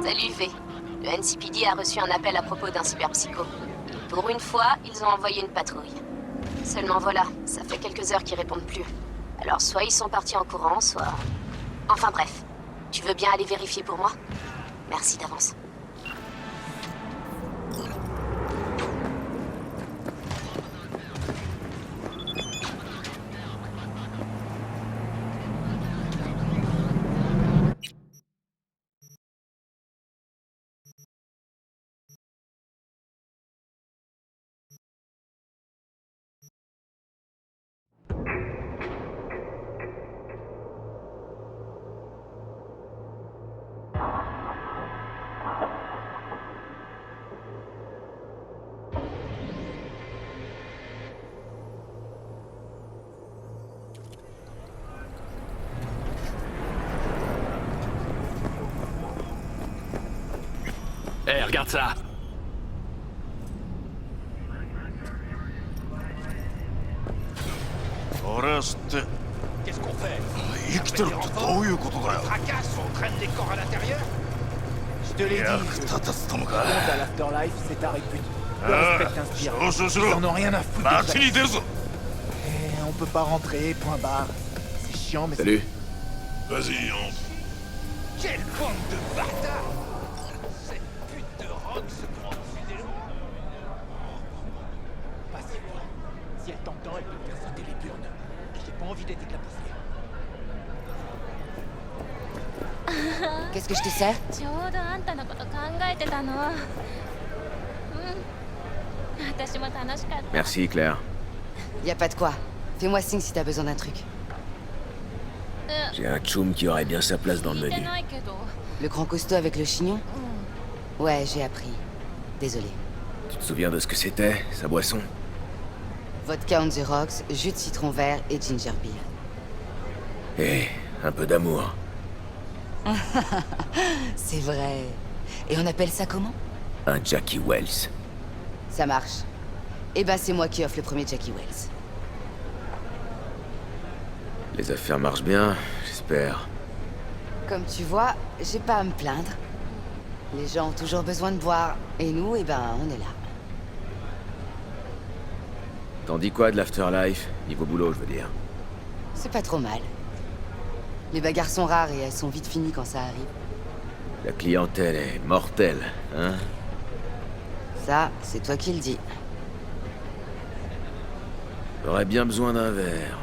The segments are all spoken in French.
Salut V. Le NCPD a reçu un appel à propos d'un cyberpsycho. Pour une fois, ils ont envoyé une patrouille. Seulement voilà, ça fait quelques heures qu'ils répondent plus. Alors soit ils sont partis en courant, soit... Enfin bref. Tu veux bien aller vérifier pour moi? Merci d'avance. Hé, regarde ça! Qu'est-ce qu'on fait? 生きてるってどういうことだよ。 Fracasse, on traîne des corps à l'intérieur? Je te l'ai dit, 役立たずともか。 honte à l'afterlife, c'est ta répute. Le respect t'inspire. 少々し Ils ろ。 en ont rien à foutre. des 街に出るぞ。 Eh, on peut pas rentrer, point barre. C'est chiant, mais Salut. Vas-y, on... Quelle bande de bâtards! Cette pute de rock se prend au-dessus des lois. c'est pas si loin. Si elle t'entend, elle peut te faire sauter les burnes. J'ai pas envie d'être éclaboussé. Qu'est-ce que je te sers? ちょうどあんたのこと考えてたの。私も楽しかった。 Merci, Claire. Y a pas de quoi. Fais-moi signe si t'as besoin d'un truc. J'ai un tchoum qui aurait bien sa place dans le 聞いて menu. ないけど。 Le grand costaud avec le chignon? Ouais, j'ai appris. Désolé. Tu te souviens de ce que c'était, sa boisson? Vodka on the rocks, jus de citron vert et ginger beer. Eh, un peu d'amour. C'est vrai. Et on appelle ça comment? Un Jackie Wells. Ça marche. Eh ben c'est moi qui offre le premier Jackie Wells. Les affaires marchent bien, j'espère. Comme tu vois, j'ai pas à me plaindre. Les gens ont toujours besoin de boire. Et nous, eh ben, on est là. T'en dis quoi de l'afterlife? Niveau boulot, je veux dire. C'est pas trop mal. Les bagarres sont rares et elles sont vite finies quand ça arrive. La clientèle est mortelle, hein? Ça, c'est toi qui le dis. J'aurais bien besoin d'un verre.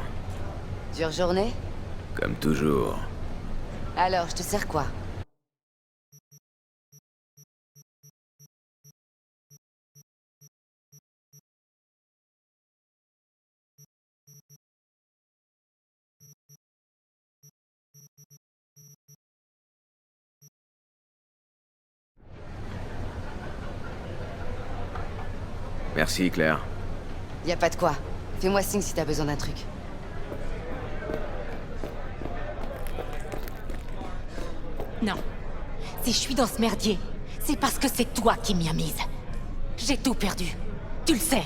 Dure journée? Comme toujours. Alors, je te sers quoi? Merci, Claire. Y a pas de quoi. Fais-moi signe si t'as besoin d'un truc. Non. Si je suis dans ce merdier, c'est parce que c'est toi qui m'y as mise. J'ai tout perdu. Tu le sais.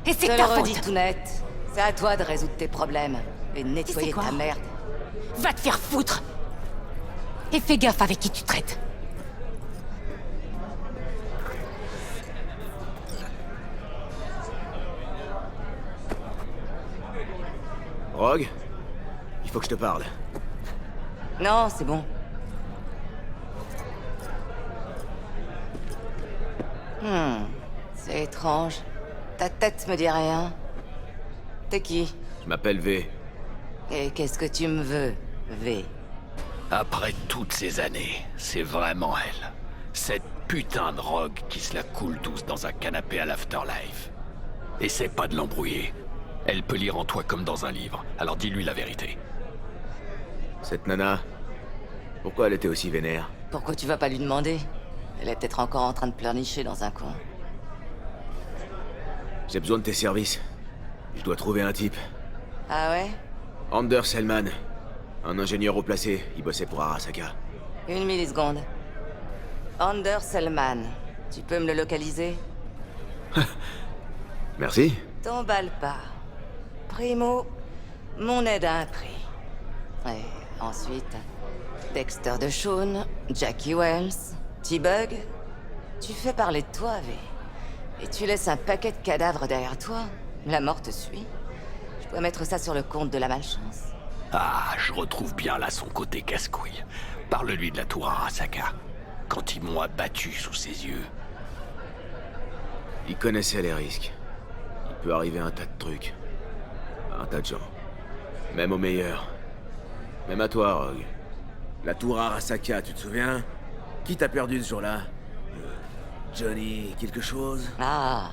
Et c'est Je te ta le redis faute. tout net. C'est à toi de résoudre tes problèmes. Et de nettoyer quoi ta merde. Va te faire foutre. Et fais gaffe avec qui tu traites. Rogue? Il faut que je te parle. Non, c'est bon. C'est étrange. Ta tête me dit rien. T'es qui? Je m'appelle V. Et qu'est-ce que tu me veux, V? Après toutes ces années, c'est vraiment elle. Cette putain de Rogue qui se la coule douce dans un canapé à l'afterlife. Essaie pas de l'embrouiller. Elle peut lire en toi comme dans un livre, alors dis-lui la vérité. Cette nana, pourquoi elle était aussi vénère? Pourquoi tu vas pas lui demander? Elle est peut-être encore en train de pleurnicher dans un coin. J'ai besoin de tes services. Je dois trouver un type. Ah ouais? Anders Selman. Un ingénieur haut placé. Il bossait pour Arasaka. Une milliseconde. Anders Selman. Tu peux me le localiser? Merci. T'emballe pas. Primo, mon aide à un prix. Et ensuite, Dexter DeShawn, Jackie Wells, Petit bug, tu fais parler de toi, V. Et tu laisses un paquet de cadavres derrière toi. La mort te suit. Je dois mettre ça sur le compte de la malchance. Ah, je retrouve bien là son côté casse-couille. Parle-lui de la tour Arasaka. Quand ils m'ont abattu sous ses yeux. Il connaissait les risques. Il peut arriver un tas de trucs. À un tas de gens. Même aux meilleurs. Même à toi, Rogue. La tour Arasaka, tu te souviens? Qui t'a perdu ce jour-là? Johnny quelque chose? Ah,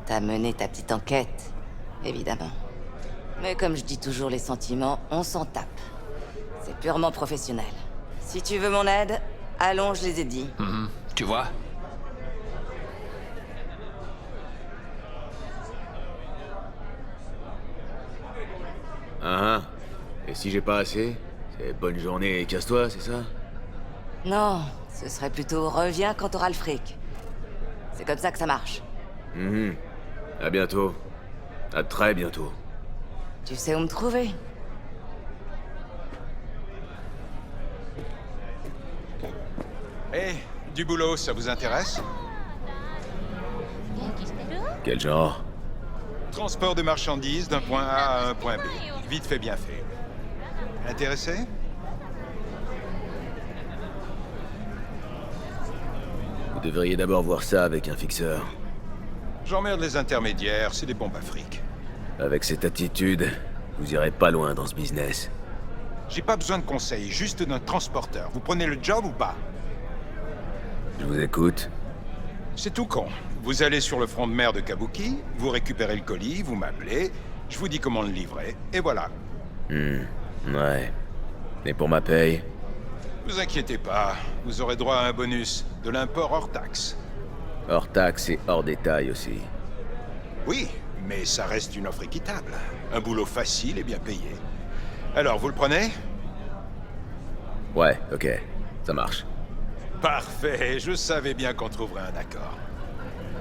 t'as mené ta petite enquête, évidemment. Mais comme je dis toujours, les sentiments, on s'en tape. C'est purement professionnel. Si tu veux mon aide, allons, je les ai dit. Tu vois? Ah, et si j'ai pas assez? C'est bonne journée et casse-toi, c'est ça? Non, ce serait plutôt reviens quand t'auras le fric. C'est comme ça que ça marche. À bientôt. À très bientôt. Tu sais où me trouver. Eh, du boulot, ça vous intéresse? 元気してる？ Quel genre? Transport de marchandises d'un point A à un point B. Vite fait, bien fait. Intéressé? Vous devriez d'abord voir ça avec un fixeur. J'emmerde les intermédiaires, c'est des bombes à fric. Avec cette attitude, vous irez pas loin dans ce business. J'ai pas besoin de conseils, juste d'un transporteur. Vous prenez le job ou pas? Je vous écoute. C'est tout con. Vous allez sur le front de mer de Kabuki, vous récupérez le colis, vous m'appelez, je vous dis comment le livrer, et voilà. Ouais. Et pour ma paye? Vous inquiétez pas, vous aurez droit à un bonus, de l'import hors taxe. Hors taxe et hors détail aussi. Oui, mais ça reste une offre équitable. Un boulot facile et bien payé. Alors, vous le prenez? Ouais, ok. Ça marche. Parfait, je savais bien qu'on trouverait un accord.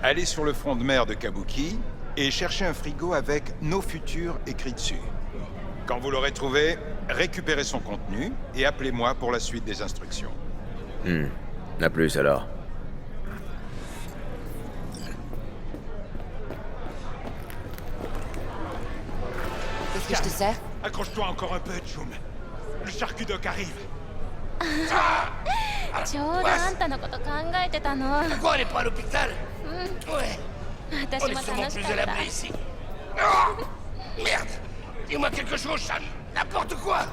Allez sur le front de mer de Kabuki et cherchez un frigo avec « Nos futurs » écrit dessus. Quand vous l'aurez trouvé, récupérez son contenu et appelez-moi pour la suite des instructions. À plus alors. Qu'est-ce que je te sers? Accroche-toi encore un peu, Jum. Le charcutoc arrive. ちょうどあんたのこと考えてたの。 Pourquoi on n'est pas à l'hôpital? Ouais, 私 on も est sûrement 楽し plus か à った。 l'abri ici. Ah Merde! Dis-moi quelque chose, Shan. N'importe quoi!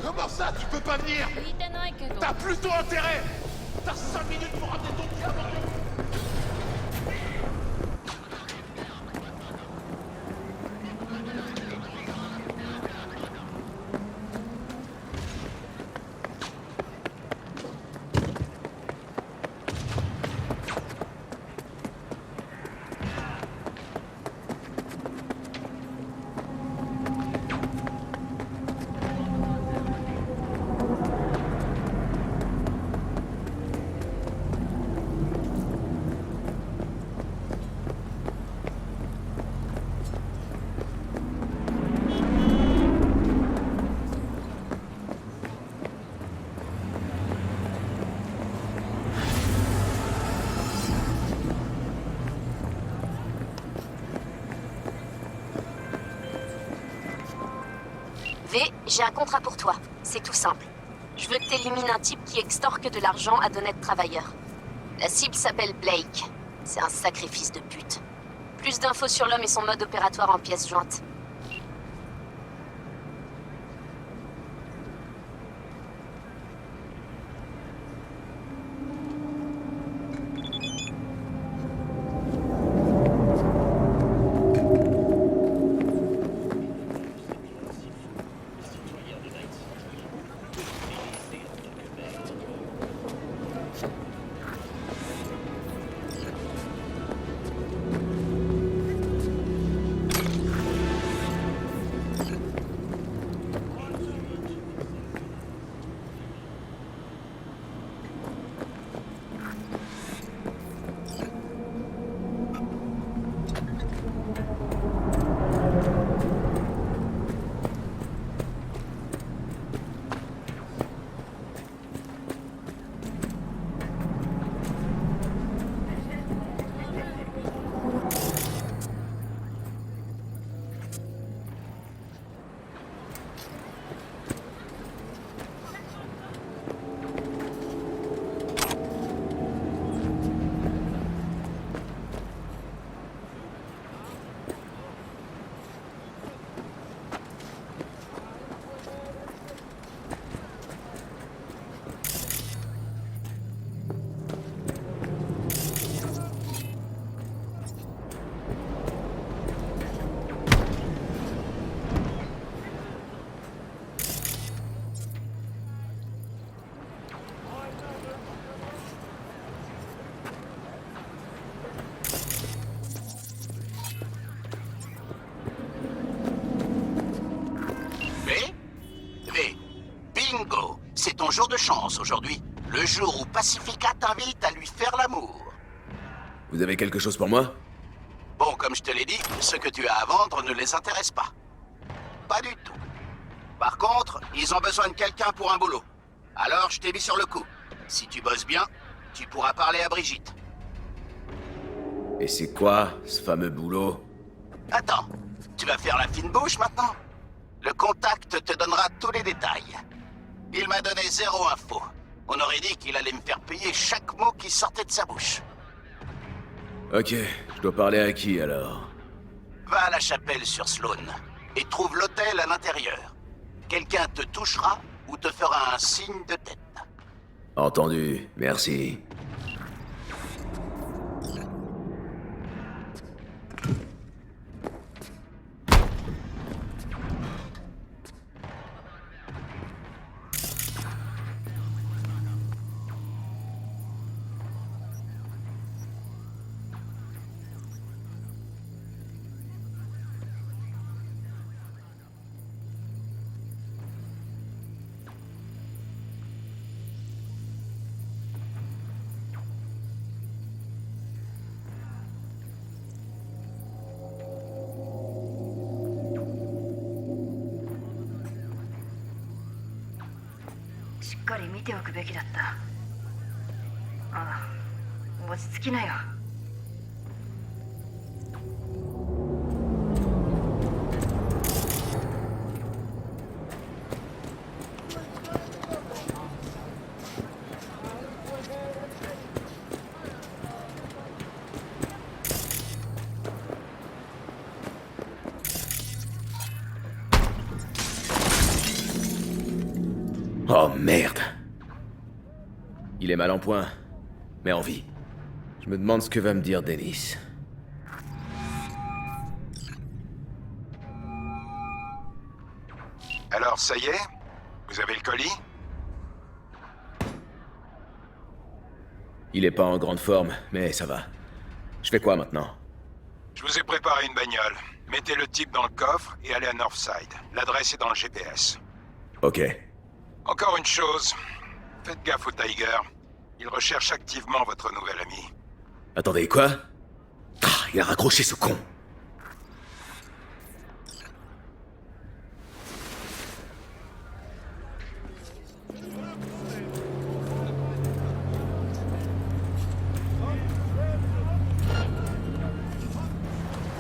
Comment ça, tu peux pas venir? 聞いてないけど。 T'as plutôt intérêt! T'as 5 minutes pour ramener ton pied, bordel! V, j'ai un contrat pour toi. C'est tout simple. Je veux que t'élimines un type qui extorque de l'argent à d'honnêtes travailleurs. La cible s'appelle Blake. C'est un sacrifice de pute. Plus d'infos sur l'homme et son mode opératoire en pièces jointes. ton jour de chance aujourd'hui. Le jour où Pacifica t'invite à lui faire l'amour. Vous avez quelque chose pour moi? Bon, comme je te l'ai dit, ce que tu as à vendre ne les intéresse pas. Pas du tout. Par contre, ils ont besoin de quelqu'un pour un boulot. Alors, je t'ai mis sur le coup. Si tu bosses bien, tu pourras parler à Brigitte. Et c'est quoi, ce fameux boulot? Attends, tu vas faire la fine bouche maintenant? Le contact te donnera tous les détails. Il m'a donné 0 info. On aurait dit qu'il allait me faire payer chaque mot qui sortait de sa bouche. Ok, je dois parler à qui alors? Va à la chapelle sur Sloan et trouve l'hôtel à l'intérieur. Quelqu'un te touchera ou te fera un signe de tête. Entendu, merci. Oh merde. Il est mal en point, mais en vie. Je me demande ce que va me dire Dennis. Alors, ça y est? Vous avez le colis? Il est pas en grande forme, mais ça va. Je fais quoi maintenant? Je vous ai préparé une bagnole. Mettez le type dans le coffre et allez à Northside. L'adresse est dans le GPS. Ok. Encore une chose. Faites gaffe au Tiger. Il recherche activement votre nouvel ami. Attendez, quoi? Ah, il a raccroché ce con.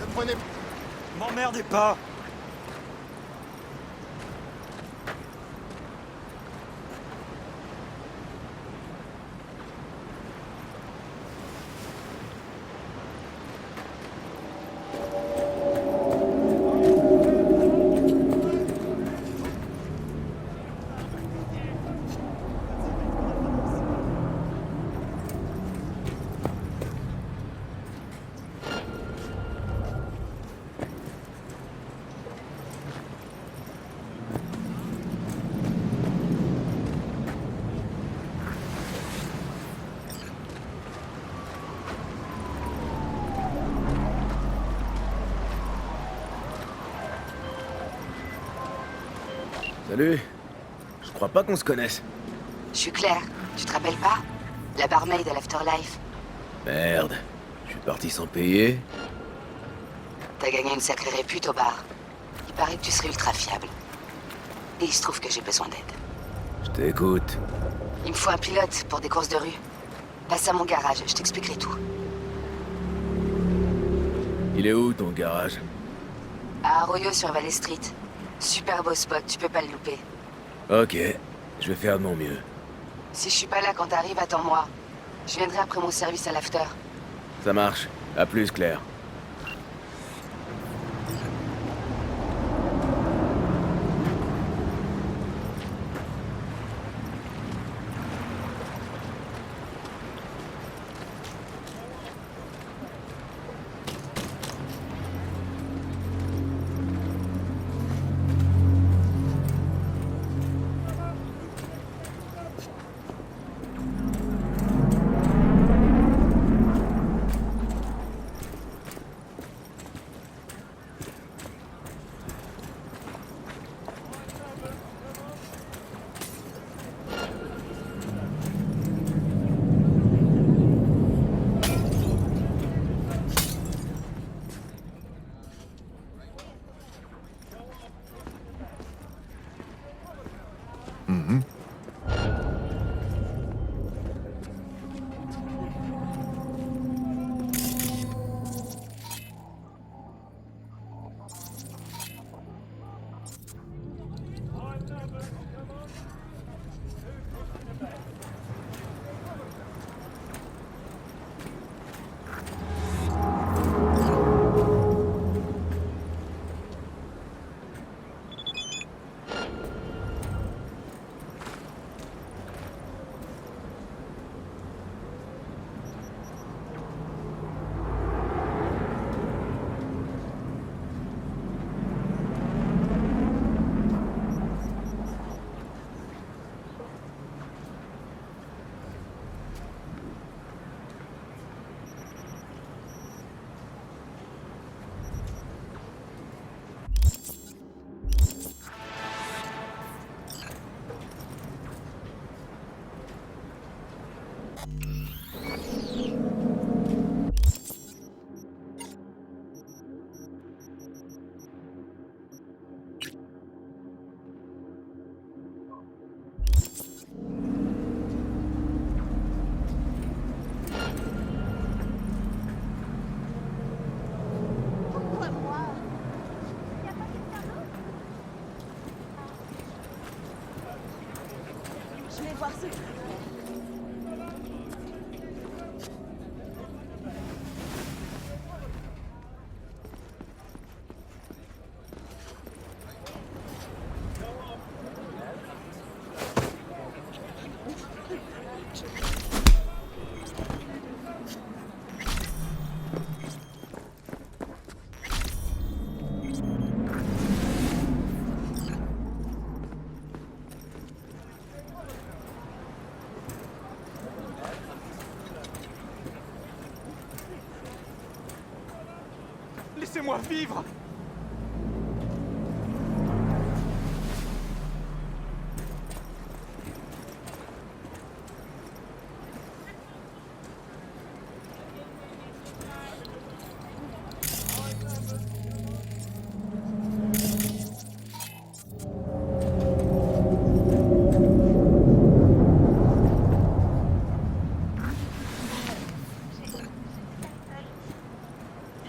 Ne prenez... M'emmerdez pas! Salut. Je crois pas qu'on se connaisse. Je suis Claire, tu te rappelles pas? La barmaid à l'Afterlife. Merde. Je suis parti sans payer. T'as gagné une sacrée répute au bar. Il paraît que tu serais ultra fiable. Et il se trouve que j'ai besoin d'aide. Je t'écoute. Il me faut un pilote pour des courses de rue. Passe à mon garage, je t'expliquerai tout. Il est où ton garage? À Arroyo sur Valley Street. Super beau spot, tu peux pas le louper. Ok. Je vais faire de mon mieux. Si je suis pas là quand t'arrives, attends-moi. Je viendrai après mon service à l'after. Ça marche. À plus, Claire. voir ce... Laissez-moi vivre!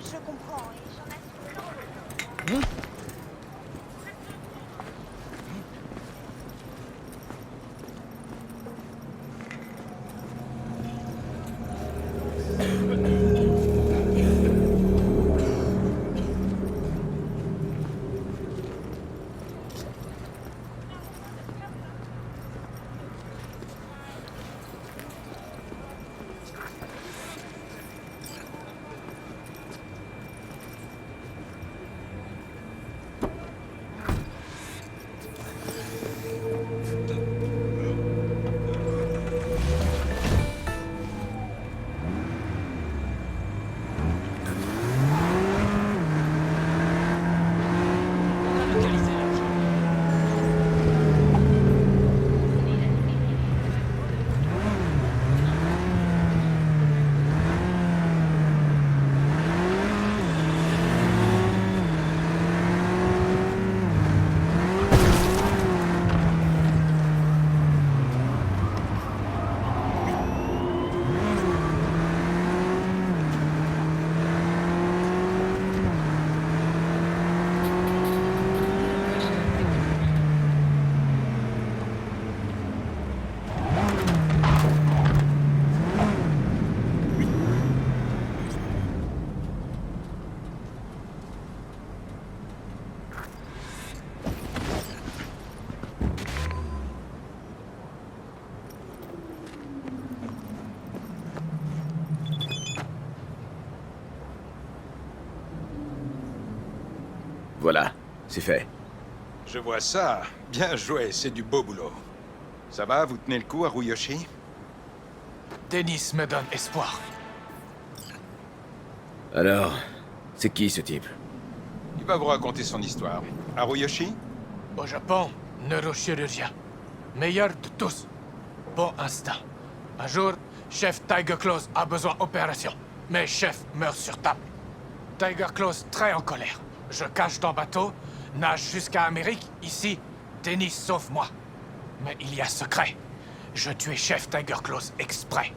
Je comprends et j'en assure. Voilà, c'est fait. Je vois ça. Bien joué, c'est du beau boulot. Ça va, vous tenez le coup, Haruyoshi? Denis me donne espoir. Alors, c'est qui ce type? Il va vous raconter son histoire. Haruyoshi? Au Japon, neurochirurgien. Meilleur de tous. Bon instinct. Un jour, chef Tiger Claws a besoin d'opération. Mais chef meurt sur table. Tiger Claws très en colère. Je cache dans bateau, nage jusqu'à Amérique. Ici, Denis sauve moi. Mais il y a secret. Je tuais chef Tiger Claws exprès.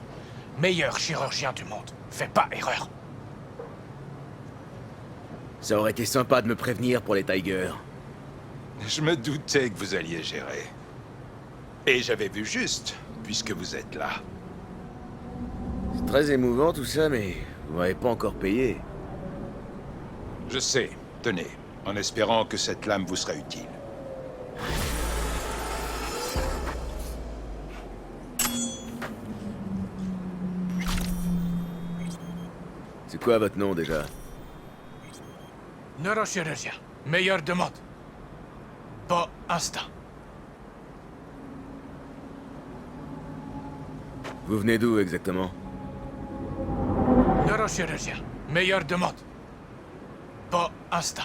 Meilleur chirurgien du monde. Fais pas erreur. Ça aurait été sympa de me prévenir pour les Tigers. Je me doutais que vous alliez gérer. Et j'avais vu juste, puisque vous êtes là. C'est très émouvant tout ça, mais vous m'avez pas encore payé. Je sais. Tenez, en espérant que cette lame vous sera utile. C'est quoi votre nom déjà? Neurochirurgien. Meilleur de monde. Bon instinct. Vous venez d'où exactement? Neurochirurgien. Meilleur de monde. Bon instinct.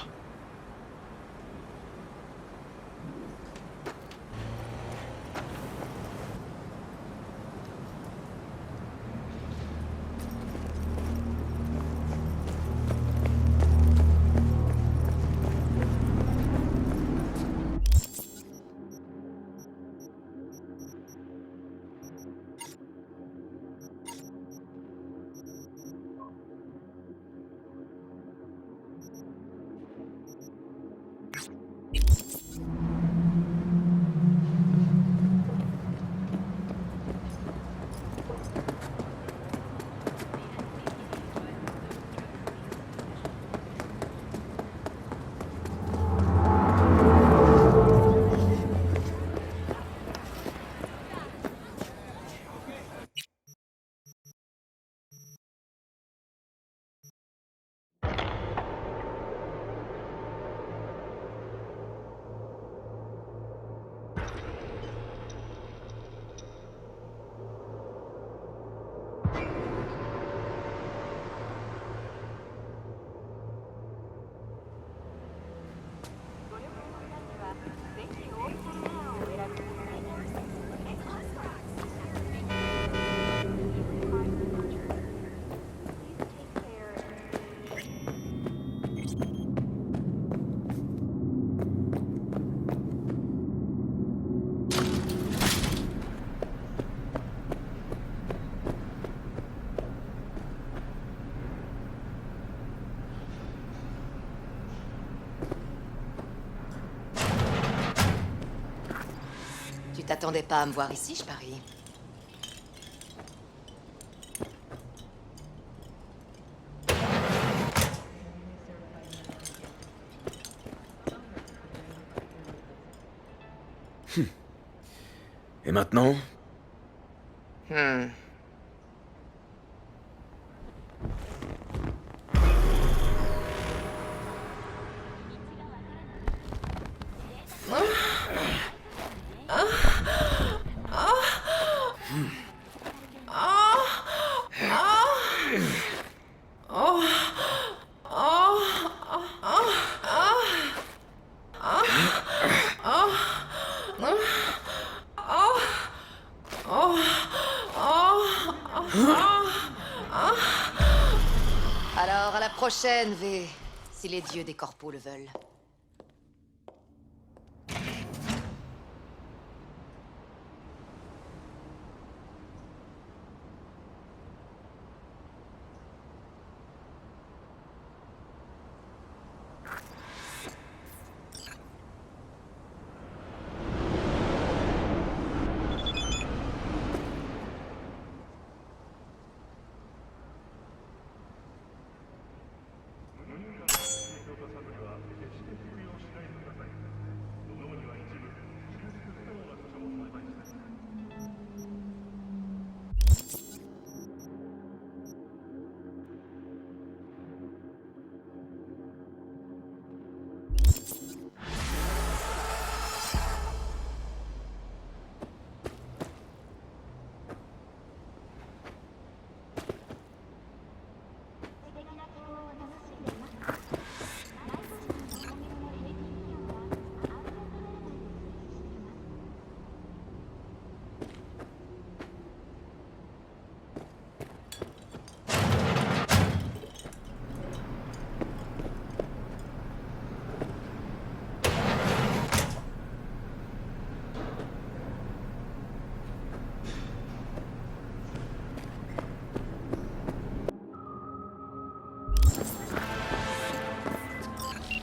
t'attendais pas à me voir ici, je parie. Et maintenant? Alors, à la prochaine, V, si les dieux des corpos le veulent.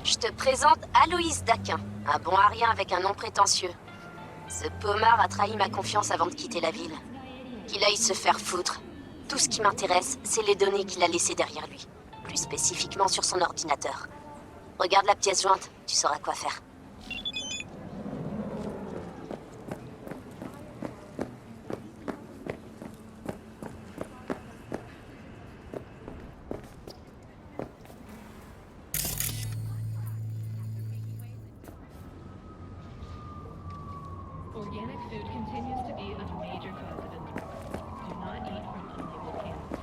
Je te présente Aloïs Daquin, un bon à rien avec un nom prétentieux. Ce pommard a trahi ma confiance avant de quitter la ville. Qu'il aille se faire foutre. Tout ce qui m'intéresse, c'est les données qu'il a laissées derrière lui. Plus spécifiquement sur son ordinateur. Regarde la pièce jointe, tu sauras quoi faire. Organic food continues to be a major cause of illness. Do not eat from unlabeled cans.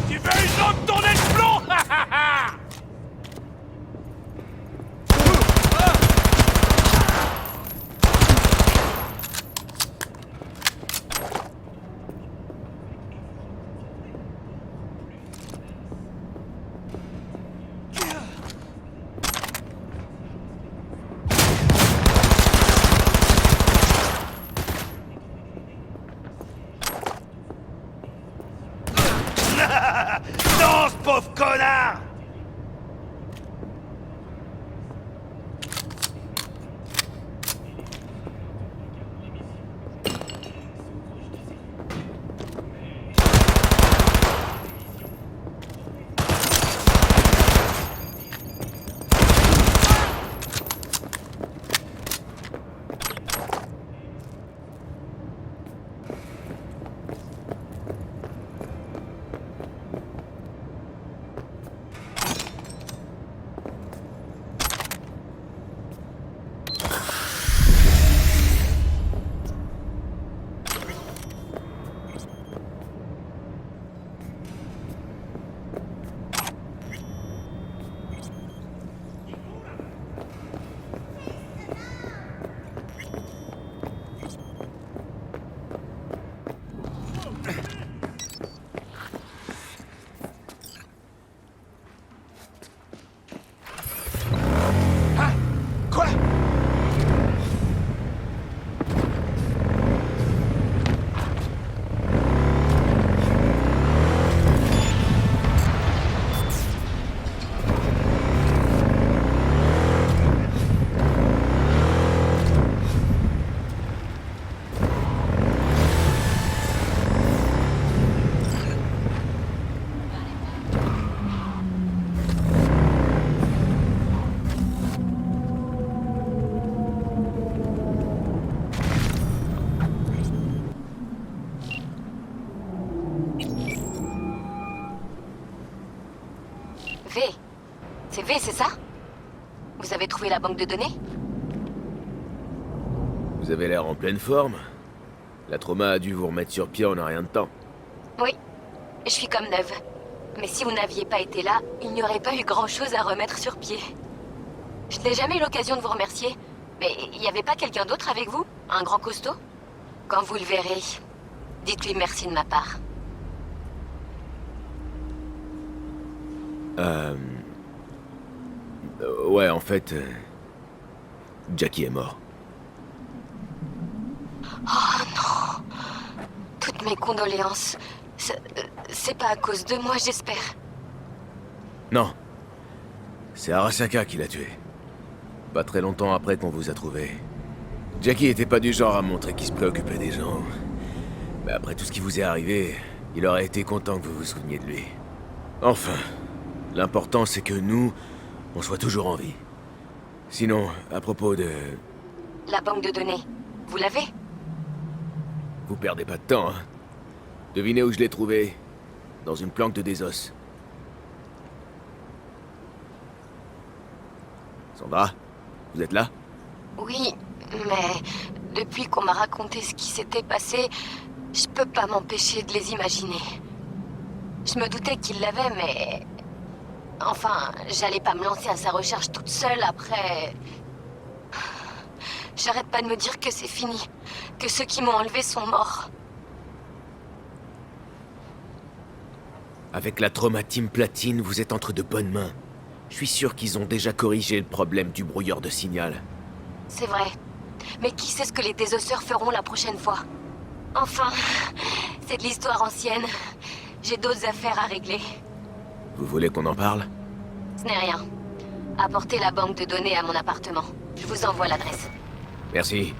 Tu veux une autre tournée de plomb? Danse, pauvre connard! V. C'est V, c'est ça? Vous avez trouvé la banque de données? Vous avez l'air en pleine forme. La trauma a dû vous remettre sur pied en un rien de temps. Oui. Je suis comme neuve. Mais si vous n'aviez pas été là, il n'y aurait pas eu grand-chose à remettre sur pied. Je n'ai jamais eu l'occasion de vous remercier. Mais il n'y avait pas quelqu'un d'autre avec vous? Un grand costaud? Quand vous le verrez, dites-lui merci de ma part. Ouais, en fait... Jackie est mort. Oh non! Toutes mes condoléances. C'est pas à cause de moi, j'espère. Non. C'est Arasaka qui l'a tué. Pas très longtemps après qu'on vous a trouvé. Jackie était pas du genre à montrer qu'il se préoccupait des gens. Mais après tout ce qui vous est arrivé, il aurait été content que vous vous souveniez de lui. Enfin, l'important c'est que nous, on soit toujours en vie. Sinon, à propos de... La banque de données, vous l'avez? Vous perdez pas de temps, hein. Devinez où je l'ai trouvé. Dans une planque de Desos. Sandra, vous êtes là? Oui, mais depuis qu'on m'a raconté ce qui s'était passé, je peux pas m'empêcher de les imaginer. Je me doutais qu'il l'avait, mais... Enfin, j'allais pas me lancer à sa recherche toute seule après... J'arrête pas de me dire que c'est fini, que ceux qui m'ont enlevé sont morts. Avec la Trauma Team Platine, vous êtes entre de bonnes mains. Je suis sûr qu'ils ont déjà corrigé le problème du brouilleur de signal. C'est vrai. Mais qui sait ce que les désosseurs feront la prochaine fois? Enfin, c'est de l'histoire ancienne. J'ai d'autres affaires à régler. Vous voulez qu'on en parle? Ce n'est rien. Apportez la banque de données à mon appartement. Je vous envoie l'adresse. Merci.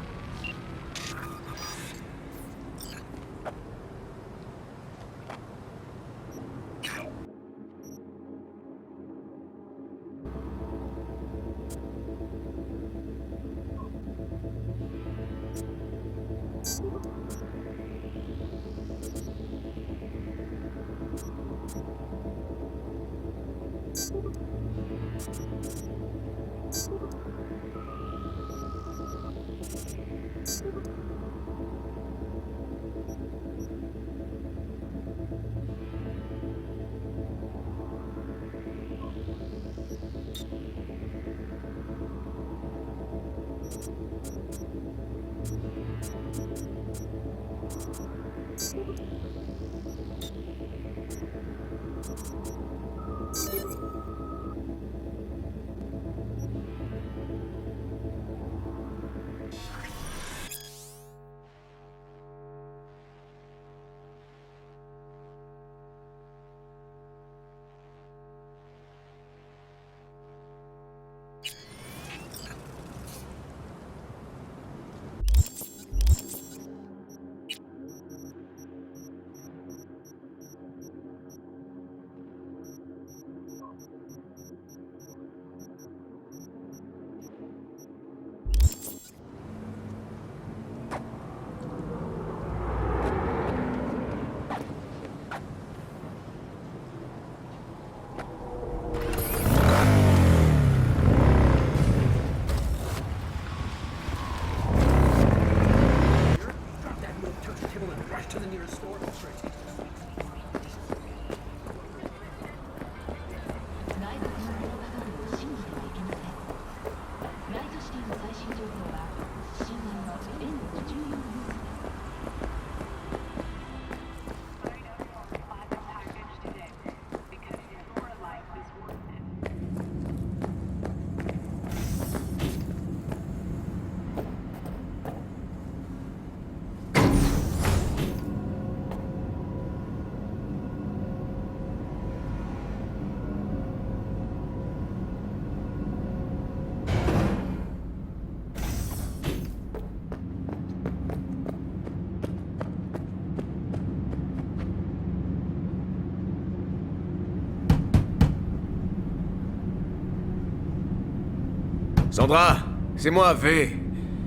Sandra, c'est moi, V.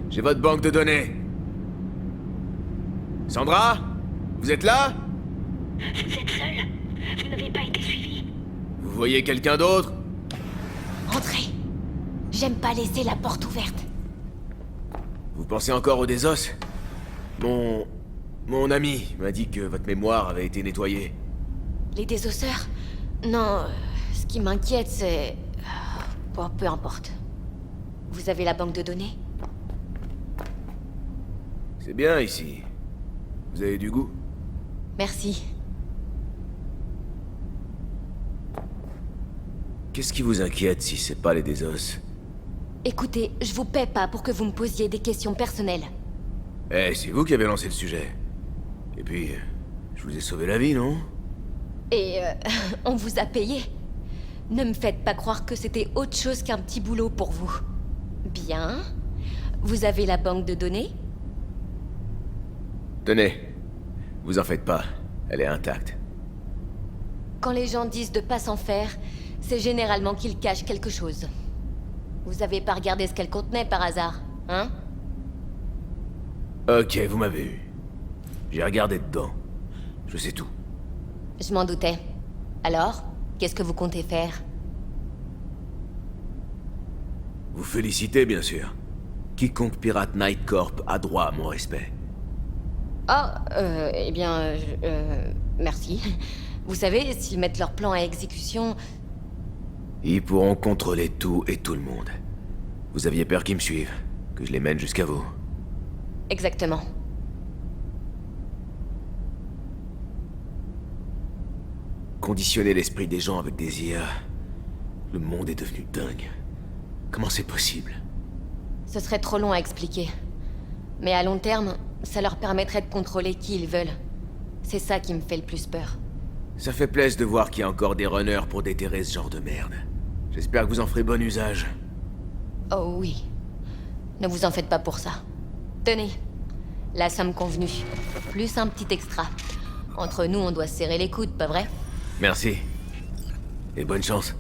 J'ai votre banque de données. Sandra? Vous êtes là? Vous êtes seul? Vous n'avez pas été suivi? Vous voyez quelqu'un d'autre? Entrez. J'aime pas laisser la porte ouverte. Vous pensez encore au Desos? Mon ami m'a dit que votre mémoire avait été nettoyée. Les désosseurs? Non, ce qui m'inquiète, c'est... Bon, peu importe. Vous avez la banque de données? C'est bien ici. Vous avez du goût? Merci. Qu'est-ce qui vous inquiète si c'est pas les Desos? Écoutez, je vous paie pas pour que vous me posiez des questions personnelles. Eh, c'est vous qui avez lancé le sujet. Et puis, je vous ai sauvé la vie, non? Et on vous a payé. Ne me faites pas croire que c'était autre chose qu'un petit boulot pour vous. Bien. Vous avez la banque de données? Tenez, vous en faites pas. Elle est intacte. Quand les gens disent de pas s'en faire, c'est généralement qu'ils cachent quelque chose. Vous avez pas regardé ce qu'elle contenait par hasard, hein? Ok, vous m'avez eu. J'ai regardé dedans. Je sais tout. Je m'en doutais. Alors, qu'est-ce que vous comptez faire? Vous félicitez, bien sûr. Quiconque pirate Night Corp a droit à mon respect. Eh bien, merci. Vous savez, s'ils mettent leur plan à exécution... Ils pourront contrôler tout et tout le monde. Vous aviez peur qu'ils me suivent, que je les mène jusqu'à vous. Exactement. Conditionner l'esprit des gens avec des IA... Le monde est devenu dingue. Comment c'est possible? Ce serait trop long à expliquer. Mais à long terme, ça leur permettrait de contrôler qui ils veulent. C'est ça qui me fait le plus peur. Ça fait plaisir de voir qu'il y a encore des runners pour déterrer ce genre de merde. J'espère que vous en ferez bon usage. Oh oui. Ne vous en faites pas pour ça. Tenez, la somme convenue. Plus un petit extra. Entre nous, on doit se serrer les coudes, pas vrai? Merci. Et bonne chance.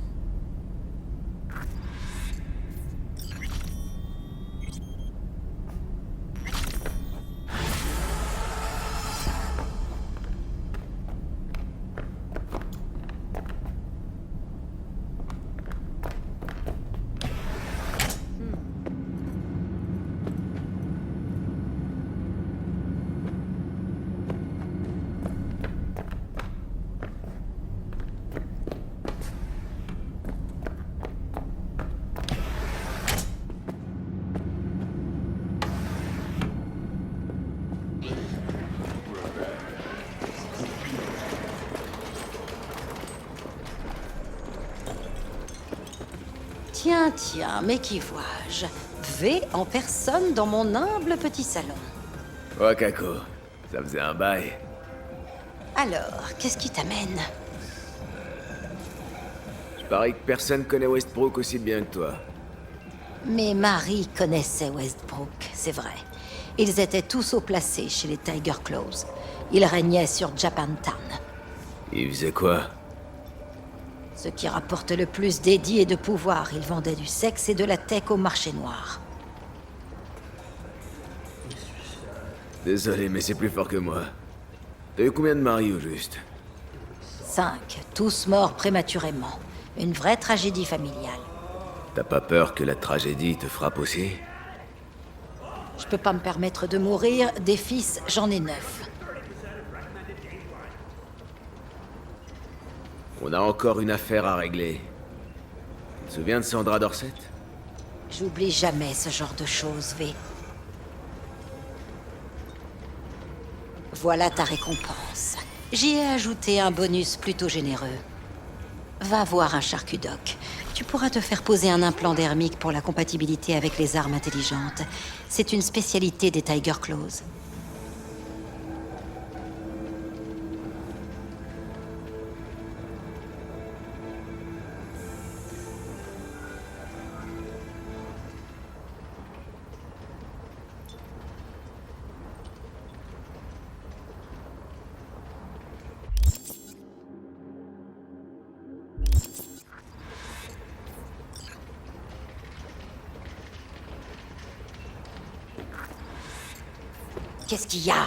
Tiens, mais qui vois-je? V en personne dans mon humble petit salon. Ouais, Kako. Ça faisait un bail. Alors, qu'est-ce qui t'amène? Je parie que personne connaît Westbrook aussi bien que toi. Mes maris connaissaient Westbrook, c'est vrai. Ils étaient tous haut placés chez les Tiger Claws. Ils régnaient sur Japantown. Il faisait quoi? Ce qui rapporte le plus d'édits et de pouvoir. Ils vendaient du sexe et de la tech au marché noir. Désolé, mais c'est plus fort que moi. T'as eu combien de maris au juste? 5, tous morts prématurément. Une vraie tragédie familiale. T'as pas peur que la tragédie te frappe aussi? Je peux pas me permettre de mourir. Des fils, j'en ai 9. On a encore une affaire à régler. Tu te souviens de Sandra Dorset? J'oublie jamais ce genre de choses, V. Voilà ta récompense. J'y ai ajouté un bonus plutôt généreux. Va voir un charcudoc. Tu pourras te faire poser un implant dermique pour la compatibilité avec les armes intelligentes. C'est une spécialité des Tiger Claws. Qu'est-ce qu'il y a?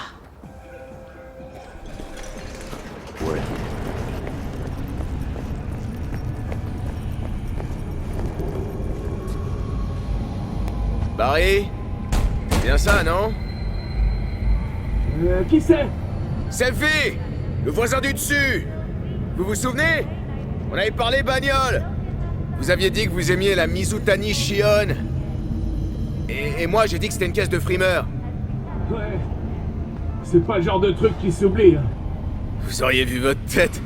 Ouais. Barry? C'est bien ça, non? Qui c'est? Selfie! Le voisin du dessus! Vous vous souvenez? On avait parlé bagnole! Vous aviez dit que vous aimiez la Mizutani Shion. Et moi, j'ai dit que c'était une caisse de frimeur. Ouais. C'est pas le genre de truc qui s'oublie. Hein. Vous auriez vu votre tête.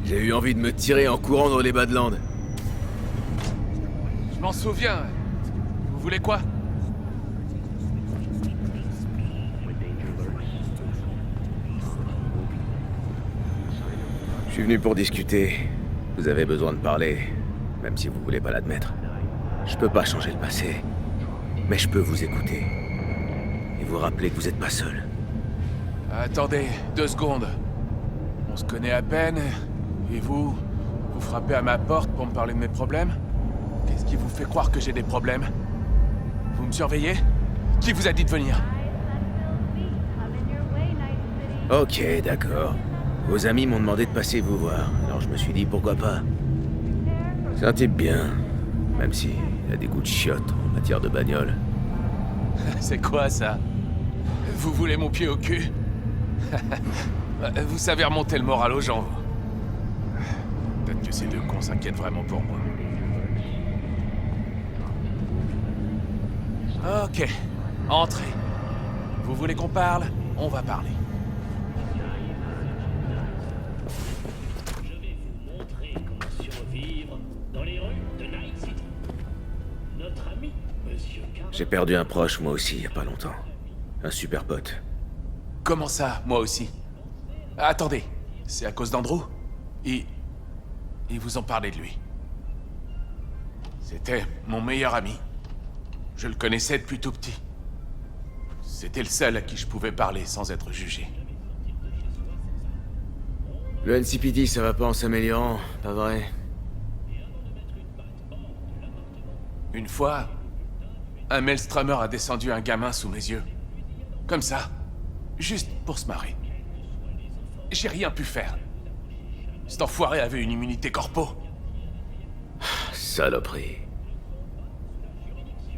J'ai eu envie de me tirer en courant dans les Badlands. Je m'en souviens. Vous voulez quoi? Je suis venu pour discuter. Vous avez besoin de parler, même si vous voulez pas l'admettre. Je peux pas changer le passé, mais je peux vous écouter. Et vous rappeler que vous êtes pas seul. Attendez, 2 secondes. On se connaît à peine, et vous frappez à ma porte pour me parler de mes problèmes? Qu'est-ce qui vous fait croire que j'ai des problèmes? Vous me surveillez? Qui vous a dit de venir? Ok, d'accord. Vos amis m'ont demandé de passer vous voir, alors je me suis dit pourquoi pas. C'est un type bien, même s'il a des goûts de chiottes en matière de bagnole. C'est quoi ça? Vous voulez mon pied au cul? Vous savez remonter le moral aux gens, vous. Peut-être que ces 2 cons s'inquiètent vraiment pour moi. Ok, entrez. Vous voulez qu'on parle? On va parler. Je vais vous montrer comment survivre dans les rues de Night City. Notre ami, Monsieur Carver... J'ai perdu un proche, moi aussi, il y a pas longtemps. Un super pote. Comment ça, moi aussi? Attendez, c'est à cause d'Andrew? Ils vous ont parlé de lui. C'était mon meilleur ami. Je le connaissais depuis tout petit. C'était le seul à qui je pouvais parler sans être jugé. Le NCPD, ça va pas en s'améliorant, pas vrai? Une fois, un Maelströmer a descendu un gamin sous mes yeux. Comme ça. Juste pour se marrer. J'ai rien pu faire. Cet enfoiré avait une immunité corpo. Saloperie.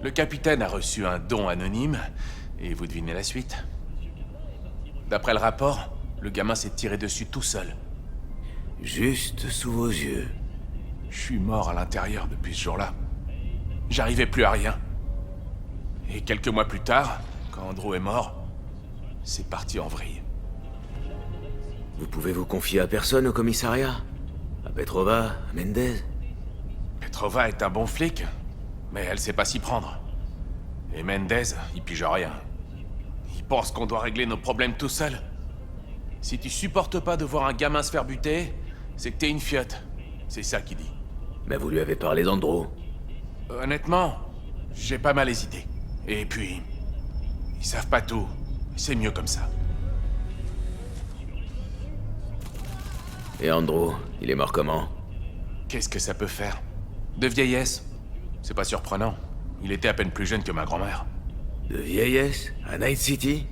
Le capitaine a reçu un don anonyme, et vous devinez la suite. D'après le rapport, le gamin s'est tiré dessus tout seul. Juste sous vos yeux. Je suis mort à l'intérieur depuis ce jour-là. J'arrivais plus à rien. Et quelques mois plus tard, quand Andrew est mort, c'est parti en vrille. Vous pouvez vous confier à personne au commissariat? À Petrova, à Mendez? Petrova est un bon flic, Mais elle sait pas s'y prendre. Et Mendez, il pige rien. Il pense qu'on doit régler nos problèmes tout seul. Si tu supportes pas de voir un gamin se faire buter, c'est que t'es une fiotte. C'est ça qu'il dit. Mais vous lui avez parlé d'Andro. Honnêtement, j'ai pas mal hésité. Et puis, ils savent pas tout. C'est mieux comme ça. Et Andro, il est mort comment? Qu'est-ce que ça peut faire? De vieillesse? C'est pas surprenant. Il était à peine plus jeune que ma grand-mère. De vieillesse? À Night City?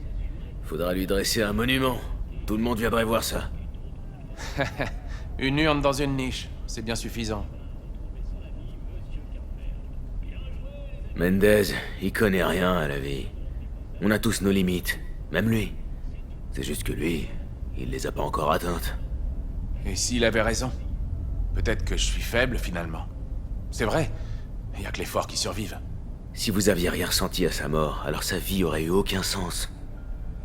Faudra lui dresser un monument. Tout le monde viendrait voir ça. Une urne dans une niche, c'est bien suffisant. Mendez, il connaît rien à la vie. On a tous nos limites, même lui. C'est juste que lui, il les a pas encore atteintes. Et s'il avait raison? Peut-être que je suis faible, finalement. C'est vrai, il y a que les forts qui survivent. Si vous aviez rien ressenti à sa mort, alors sa vie aurait eu aucun sens.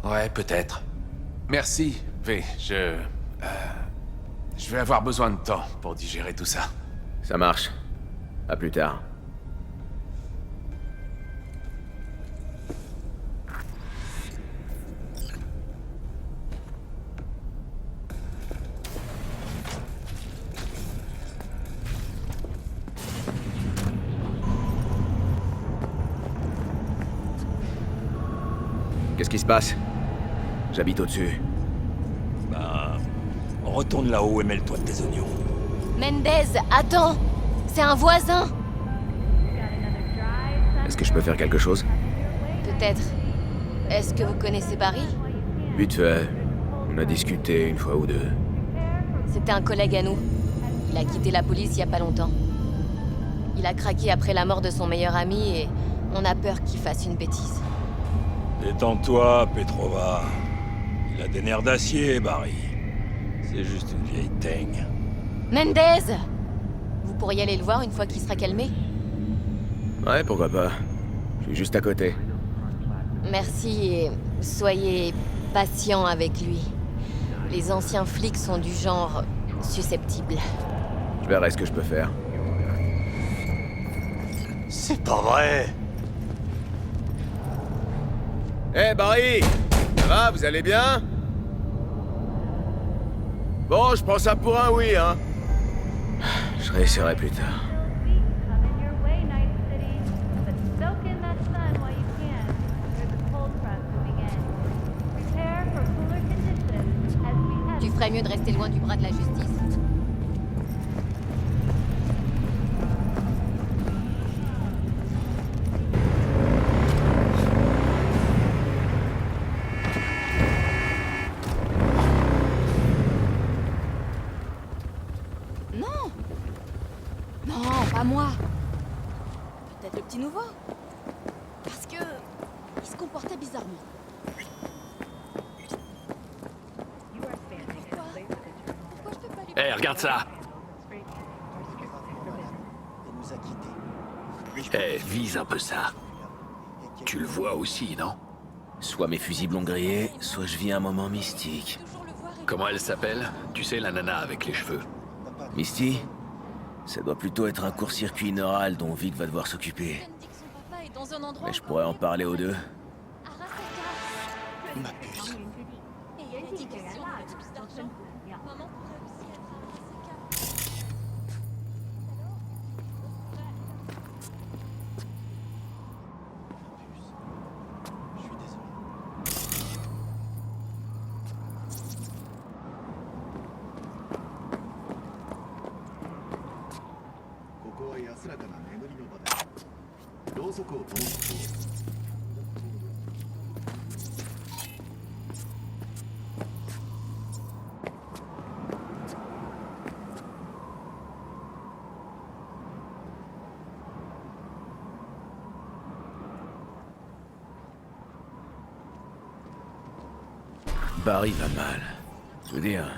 Ouais, peut-être. Merci, V. Je vais avoir besoin de temps pour digérer tout ça. Ça marche. À plus tard. Qu'est-ce qui se passe? J'habite au-dessus. Bah... retourne là-haut et mêle-toi de tes oignons. Mendez, attends! C'est un voisin! Est-ce que je peux faire quelque chose? Peut-être. Est-ce que vous connaissez Barry? Vite fait. On a discuté une fois ou deux. C'était un collègue à nous. Il a quitté la police il y a pas longtemps. Il a craqué après la mort de son meilleur ami et on a peur qu'il fasse une bêtise. Détends-toi, Petrova. Il a des nerfs d'acier, Barry. C'est juste une vieille teigne. Mendez! Vous pourriez aller le voir une fois qu'il sera calmé? Ouais, pourquoi pas. Je suis juste à côté. Merci et soyez patient avec lui. Les anciens flics sont du genre susceptibles. Je verrai ce que je peux faire. C'est pas vrai! Eh Barry! Ça va, vous allez bien? Bon, je prends ça pour un oui, hein. Je réessayerai plus tard. Tu ferais mieux de rester loin du bras de la justice. Non! Non, pas moi! Peut-être le petit nouveau? Parce que... il se comportait bizarrement. Hé, regarde ça! Eh, vise un peu ça. Tu le vois aussi, non? Soit mes fusibles ont grillé, soit je vis un moment mystique. Comment elle s'appelle? Tu sais, la nana avec les cheveux. Misty? Ça doit plutôt être un court-circuit neural dont Vic va devoir s'occuper. Mais je pourrais en parler aux deux. Ma puce. Barry va mal. Je veux dire,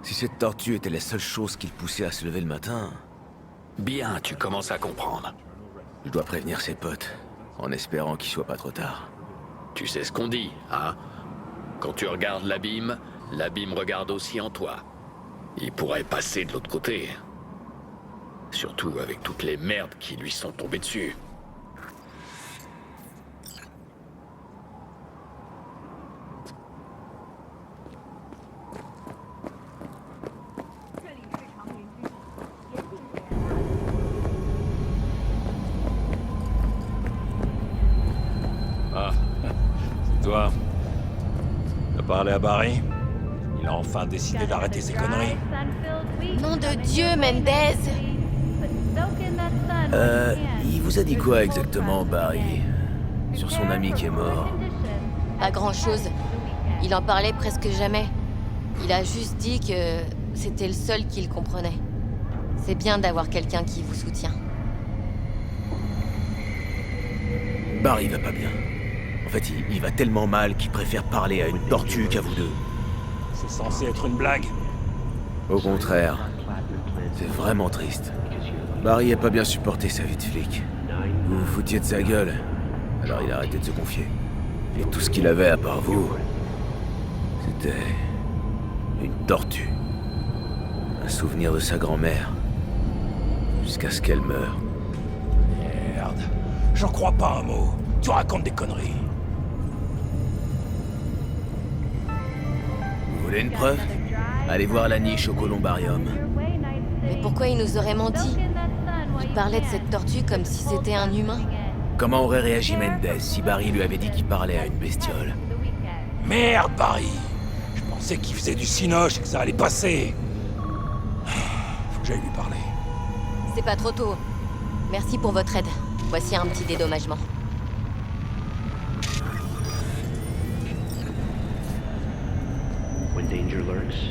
si cette tortue était la seule chose qui le poussait à se lever le matin... Bien, tu commences à comprendre. Je dois prévenir ses potes, en espérant qu'il soit pas trop tard. Tu sais ce qu'on dit, hein? Quand tu regardes l'abîme regarde aussi en toi. Il pourrait passer de l'autre côté. Surtout avec toutes les merdes qui lui sont tombées dessus. toi? T'as parlé à Barry? Il a enfin décidé d'arrêter ses conneries. Nom de Dieu, Mendez! Il vous a dit quoi exactement, Barry? Sur son ami qui est mort? Pas grand-chose. Il en parlait presque jamais. Il a juste dit que c'était le seul qui le comprenait. C'est bien d'avoir quelqu'un qui vous soutient. Barry va pas bien. En fait, il va tellement mal qu'il préfère parler à une tortue qu'à vous deux. C'est censé être une blague. Au contraire. C'est vraiment triste. Barry a pas bien supporté sa vie de flic. Vous vous foutiez de sa gueule. Alors il a arrêté de se confier. Et tout ce qu'il avait à part vous, c'était une tortue. Un souvenir de sa grand-mère. Jusqu'à ce qu'elle meure. Merde. J'en crois pas un mot. Tu racontes des conneries. Vous voulez une preuve? Allez voir la niche au columbarium. Mais pourquoi il nous aurait menti? Il parlait de cette tortue comme si c'était un humain. Comment aurait réagi Mendez si Barry lui avait dit qu'il parlait à une bestiole? Merde, Barry. Je pensais qu'il faisait du cinoche et que ça allait passer. Faut que j'aille lui parler. C'est pas trop tôt. Merci pour votre aide. Voici un petit dédommagement. When danger lurks,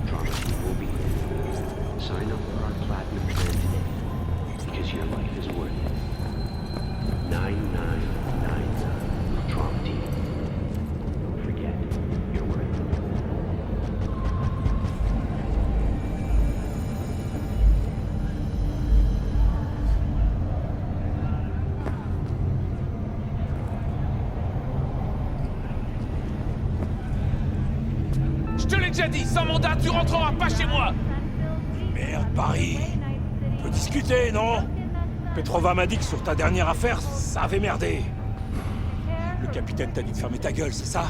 Trauma Team will be there. Sign up for our Platinum plan today, because your life is worth it. 9999 Trauma Team. Don't forget, you're worth it. Je te l'ai déjà dit, sans mandat, tu rentreras pas chez moi! Merde, Barry. On peut discuter, non? Petrova m'a dit que sur ta dernière affaire, ça avait merdé. Le capitaine t'a dit de fermer ta gueule, c'est ça?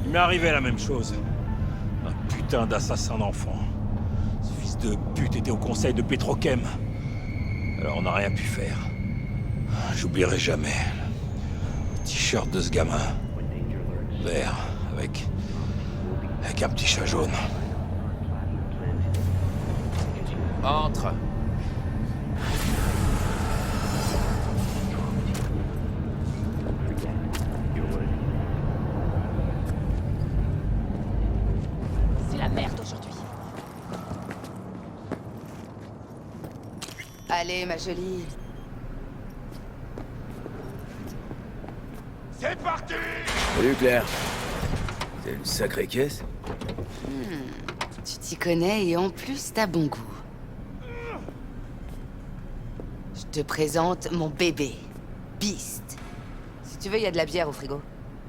Il m'est arrivé la même chose. Un putain d'assassin d'enfant. Ce fils de pute était au conseil de Petrochem. Alors on n'a rien pu faire. J'oublierai jamais le t-shirt de ce gamin. Vert, avec un petit chat jaune. Entre. C'est la merde aujourd'hui. Allez, ma jolie. C'est parti! Salut Claire. C'est une sacrée caisse. Tu t'y connais et en plus, t'as bon goût. Je te présente mon bébé, Beast. Si tu veux, il y a de la bière au frigo.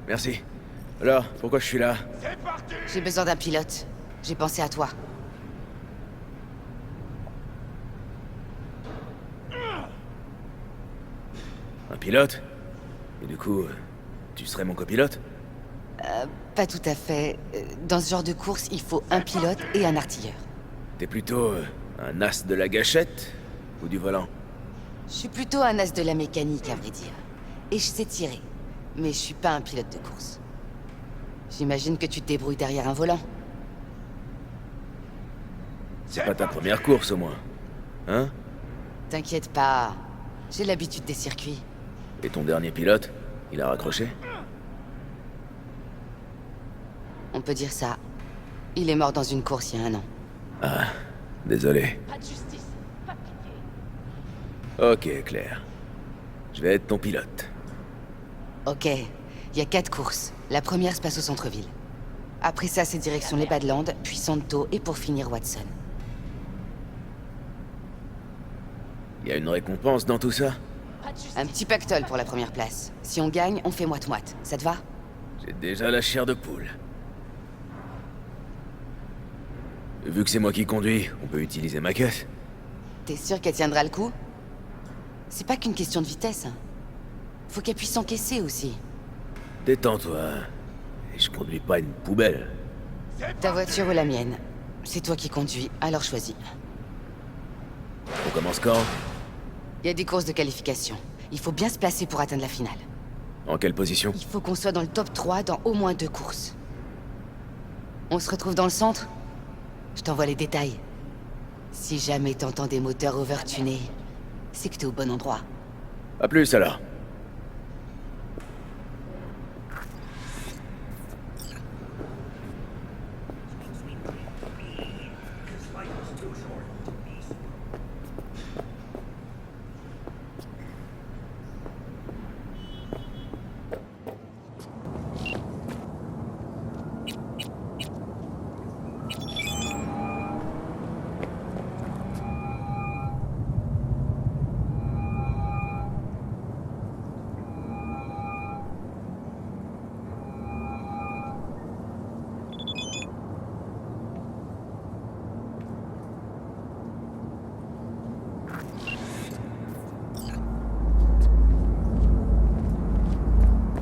Merci. Alors, pourquoi je suis là? J'ai besoin d'un pilote. J'ai pensé à toi. Un pilote? Et du coup, tu serais mon copilote? Pas tout à fait. Dans ce genre de course, il faut un pilote et un artilleur. T'es plutôt un as de la gâchette ou du volant? Je suis plutôt un as de la mécanique, à vrai dire. Et je sais tirer. Mais je suis pas un pilote de course. J'imagine que tu te débrouilles derrière un volant. C'est pas ta première course au moins, hein? T'inquiète pas. J'ai l'habitude des circuits. Et ton dernier pilote, il a raccroché? On peut dire ça. Il est mort dans une course il y a 1 an. Ah, désolé. Pas de justice, pas de pitié. Ok, Claire. Je vais être ton pilote. Ok. Il y a 4 courses. La première se passe au centre-ville. Après ça, c'est direction les Badlands, puis Santo, et pour finir, Watson. Il y a une récompense dans tout ça? Un petit pactole pour la première place. Si on gagne, on fait moite-moite. Ça te va? J'ai déjà la chair de poule. Vu que c'est moi qui conduis, on peut utiliser ma caisse. T'es sûr qu'elle tiendra le coup? C'est pas qu'une question de vitesse. Hein. Faut qu'elle puisse encaisser aussi. Détends-toi. Et je conduis pas une poubelle. Ta voiture ou la mienne? C'est toi qui conduis, alors choisis. On commence quand? Il y a des courses de qualification. Il faut bien se placer pour atteindre la finale. En quelle position? Il faut qu'on soit dans le top 3 dans au moins 2 courses. On se retrouve dans le centre? Je t'envoie les détails. Si jamais t'entends des moteurs overtunés, c'est que t'es au bon endroit. À plus alors.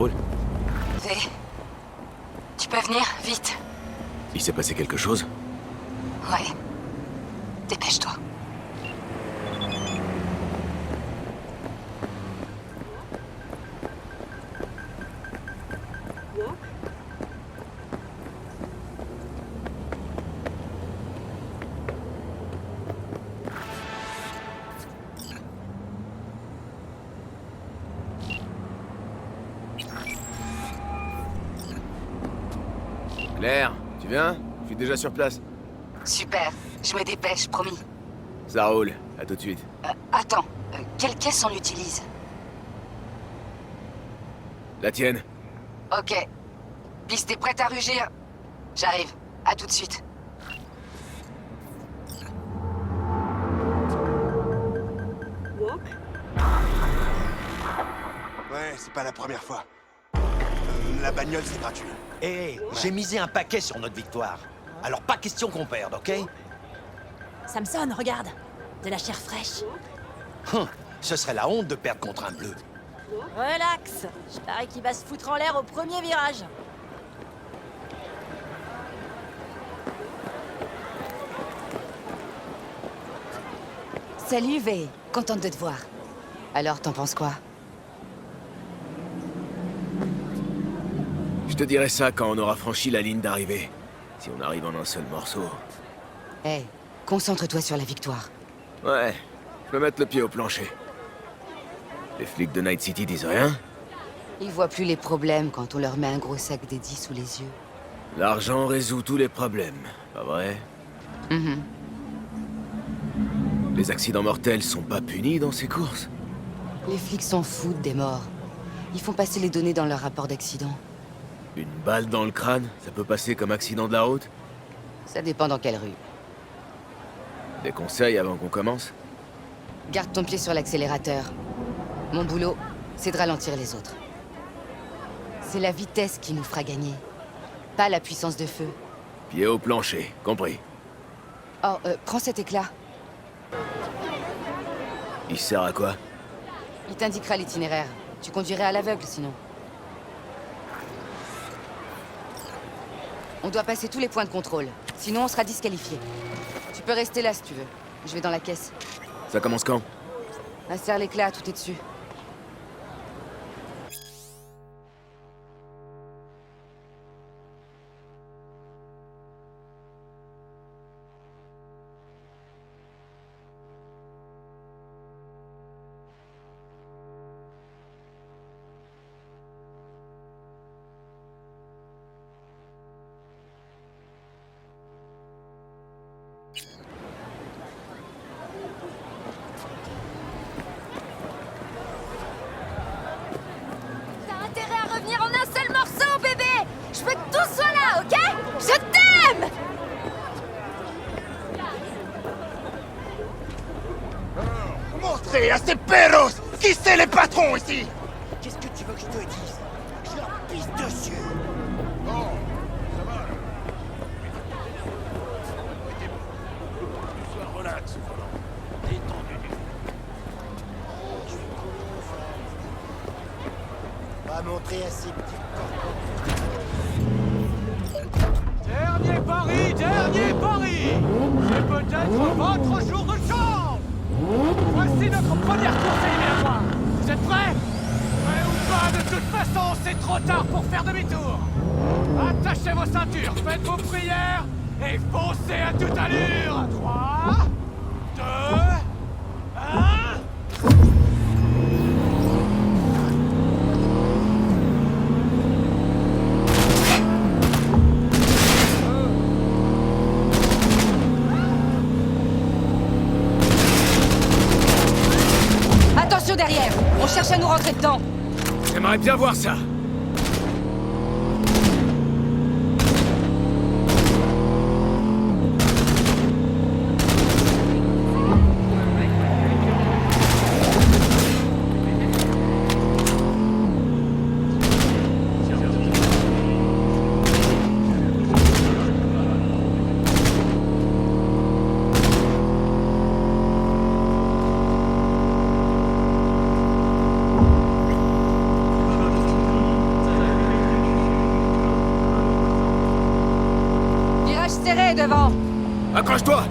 V, tu peux venir, vite. Il s'est passé quelque chose? Ouais. Dépêche-toi. Claire, tu viens? Je suis déjà sur place. Super, je me dépêche, promis. Ça roule, à tout de suite. Attends, quelle caisse on utilise? La tienne. Ok. Bis, t'es prête à rugir? J'arrive, à tout de suite. Ouais, c'est pas la première fois. La bagnole, c'est gratuit. Hé, j'ai misé un paquet sur notre victoire. Alors pas question qu'on perde, ok? Samson, regarde. De la chair fraîche. Ce serait la honte de perdre contre un bleu. Relax. Je parie qu'il va se foutre en l'air au premier virage. Salut V, contente de te voir. Alors, t'en penses quoi? Je te dirai ça quand on aura franchi la ligne d'arrivée. Si on arrive en un seul morceau. Hey, concentre-toi sur la victoire. Ouais, je peux mettre le pied au plancher. Les flics de Night City disent rien? Ils voient plus les problèmes quand on leur met un gros sac d'Eddie sous les yeux. L'argent résout tous les problèmes, pas vrai? Les accidents mortels sont pas punis dans ces courses? Les flics s'en foutent des morts. Ils font passer les données dans leur rapport d'accident. Une balle dans le crâne, ça peut passer comme accident de la route? Ça dépend dans quelle rue. Des conseils avant qu'on commence? Garde ton pied sur l'accélérateur. Mon boulot, c'est de ralentir les autres. C'est la vitesse qui nous fera gagner, pas la puissance de feu. Pied au plancher, compris. Oh, prends cet éclat. Il sert à quoi? Il t'indiquera l'itinéraire. Tu conduirais à l'aveugle, sinon. On doit passer tous les points de contrôle. Sinon, on sera disqualifié. Tu peux rester là, si tu veux. Je vais dans la caisse. Ça commence quand? Insère l'éclat, tout est dessus. T'as intérêt à revenir en un seul morceau, bébé. Je veux que tout soit là, ok? Je t'aime. Montrez à ces perros qui c'est les patrons ici. Qu'est-ce que tu veux que je te dise? Je leur pisse dessus. Bon, ça va. Sois relax, détendu. Va montrer à ces petits Dernier pari, dernier pari! C'est peut-être votre jour de chance! Voici notre première course éliminatoire! Vous êtes prêts? Prêts ou pas, de toute façon, c'est trop tard pour faire demi-tour. Attachez vos ceintures, faites vos prières et foncez à toute allure. 3, 2, 1... Attention derrière! On cherche à nous rentrer dedans! J'aimerais bien voir ça. Virage serré devant! Accroche-toi!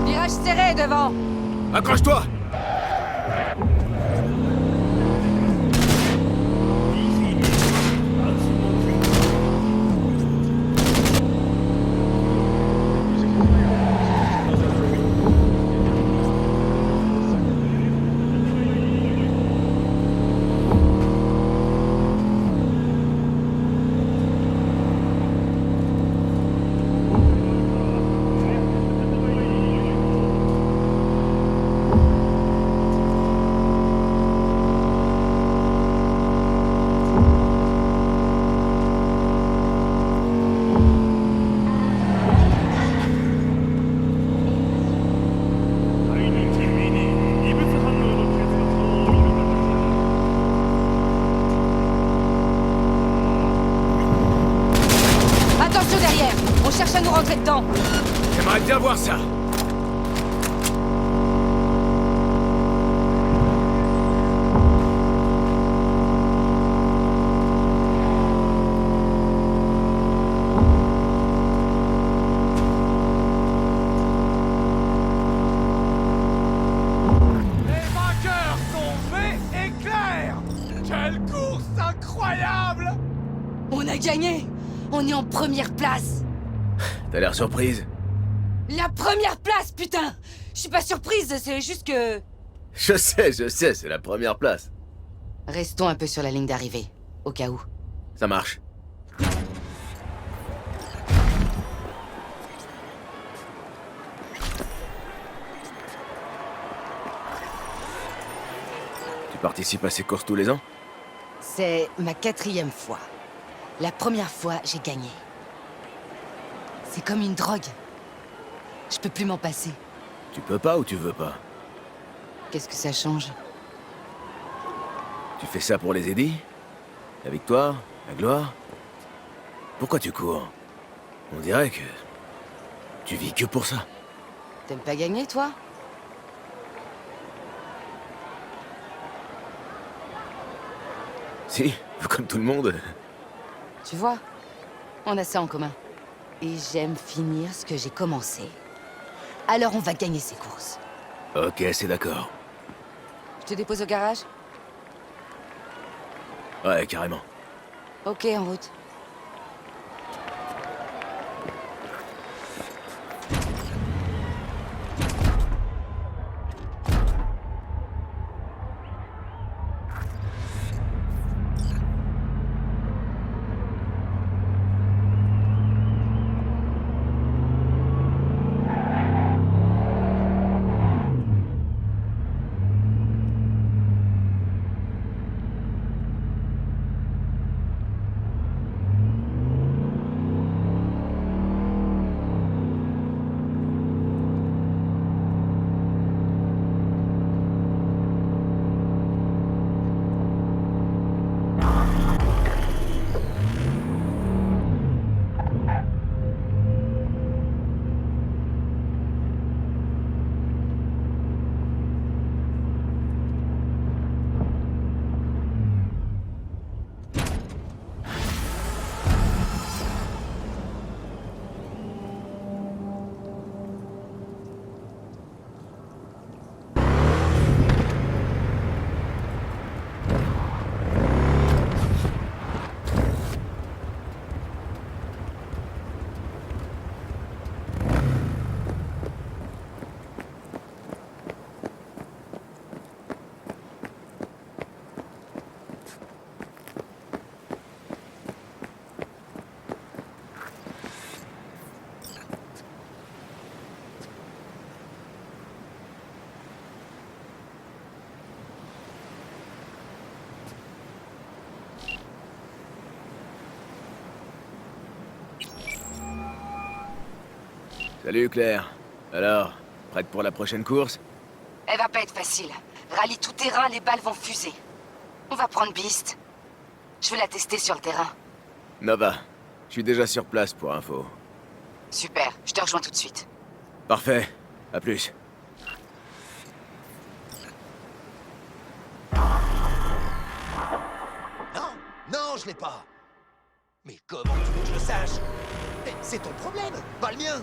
Virage serré devant! Accroche-toi! Attention derrière! On cherche à nous rentrer dedans! J'aimerais bien voir ça. Les vainqueurs sont faits et clairs. Quelle course incroyable! On a gagné! On est en première place! T'as l'air surprise. La première place, putain! Je suis pas surprise, c'est juste que... Je sais, c'est la première place. Restons un peu sur la ligne d'arrivée, au cas où. Ça marche. Tu participes à ces courses tous les ans? C'est ma 4e fois. La première fois, j'ai gagné. C'est comme une drogue. Je peux plus m'en passer. Tu peux pas ou tu veux pas? Qu'est-ce que ça change? Tu fais ça pour les Eddy? La victoire? La gloire? Pourquoi tu cours? On dirait que... tu vis que pour ça. T'aimes pas gagner, toi? Si, comme tout le monde. Tu vois, on a ça en commun. Et j'aime finir ce que j'ai commencé. Alors on va gagner ces courses. Ok, c'est d'accord. Je te dépose au garage? Ouais, carrément. Ok, en route. Salut Claire. Alors, prête pour la prochaine course? Elle va pas être facile. Rallye tout terrain, les balles vont fuser. On va prendre Beast. Je vais la tester sur le terrain. Nova, je suis déjà sur place pour info. Super, je te rejoins tout de suite. Parfait. À plus. Non, non, je l'ai pas. Mais comment tu veux que je le sache? C'est ton problème, pas le mien.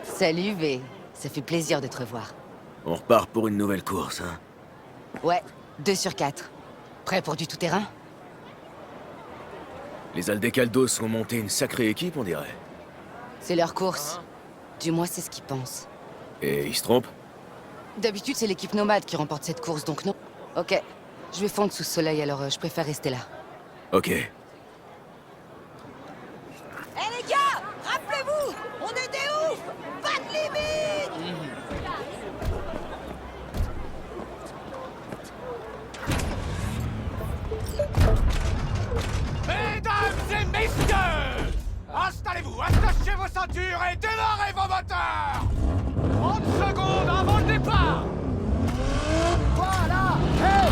Salut V, ça fait plaisir de te revoir. On repart pour une nouvelle course, hein? Ouais, 2 sur 4. Prêt pour du tout-terrain? Les Aldecaldos ont monté une sacrée équipe, on dirait. C'est leur course. Du moins, c'est ce qu'ils pensent. Et ils se trompent? D'habitude, c'est l'équipe nomade qui remporte cette course, donc non. Ok, je vais fondre sous ce soleil, alors je préfère rester là. Ok. Hé les gars, rappelez-vous, on est des oufs. Pas de limite. Mesdames et messieurs, installez-vous, attachez vos ceintures et démarrez vos moteurs. 30 secondes avant le départ. Voilà. Hey.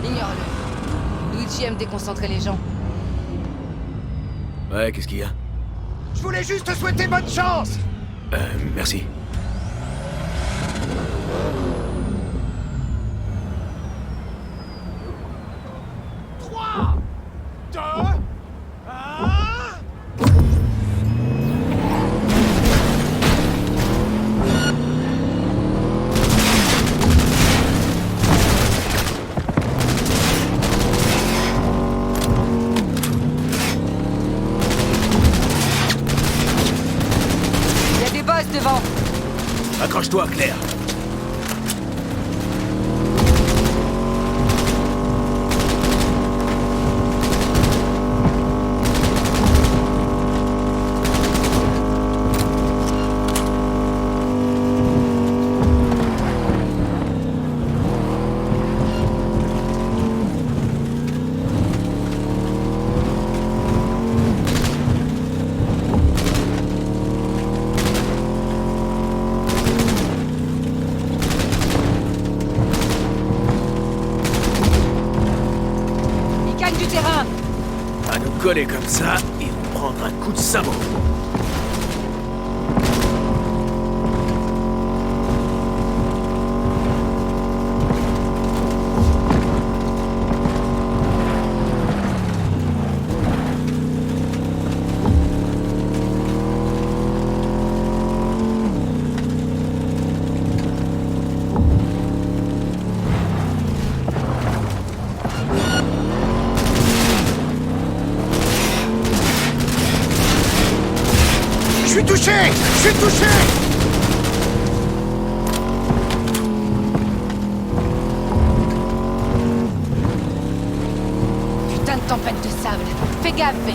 Ignore-le. Luigi aime déconcentrer les gens. Ouais, qu'est-ce qu'il y a? Je voulais juste te souhaiter bonne chance. Merci. Trois, 2, 1... Il y a des boss devant. Accroche-toi, Claire. Ils gagnent du terrain. À nous coller comme ça, ils vont prendre un coup de sabot. Je suis touché. Je suis touché. Putain de tempête de sable. Fais gaffe, V.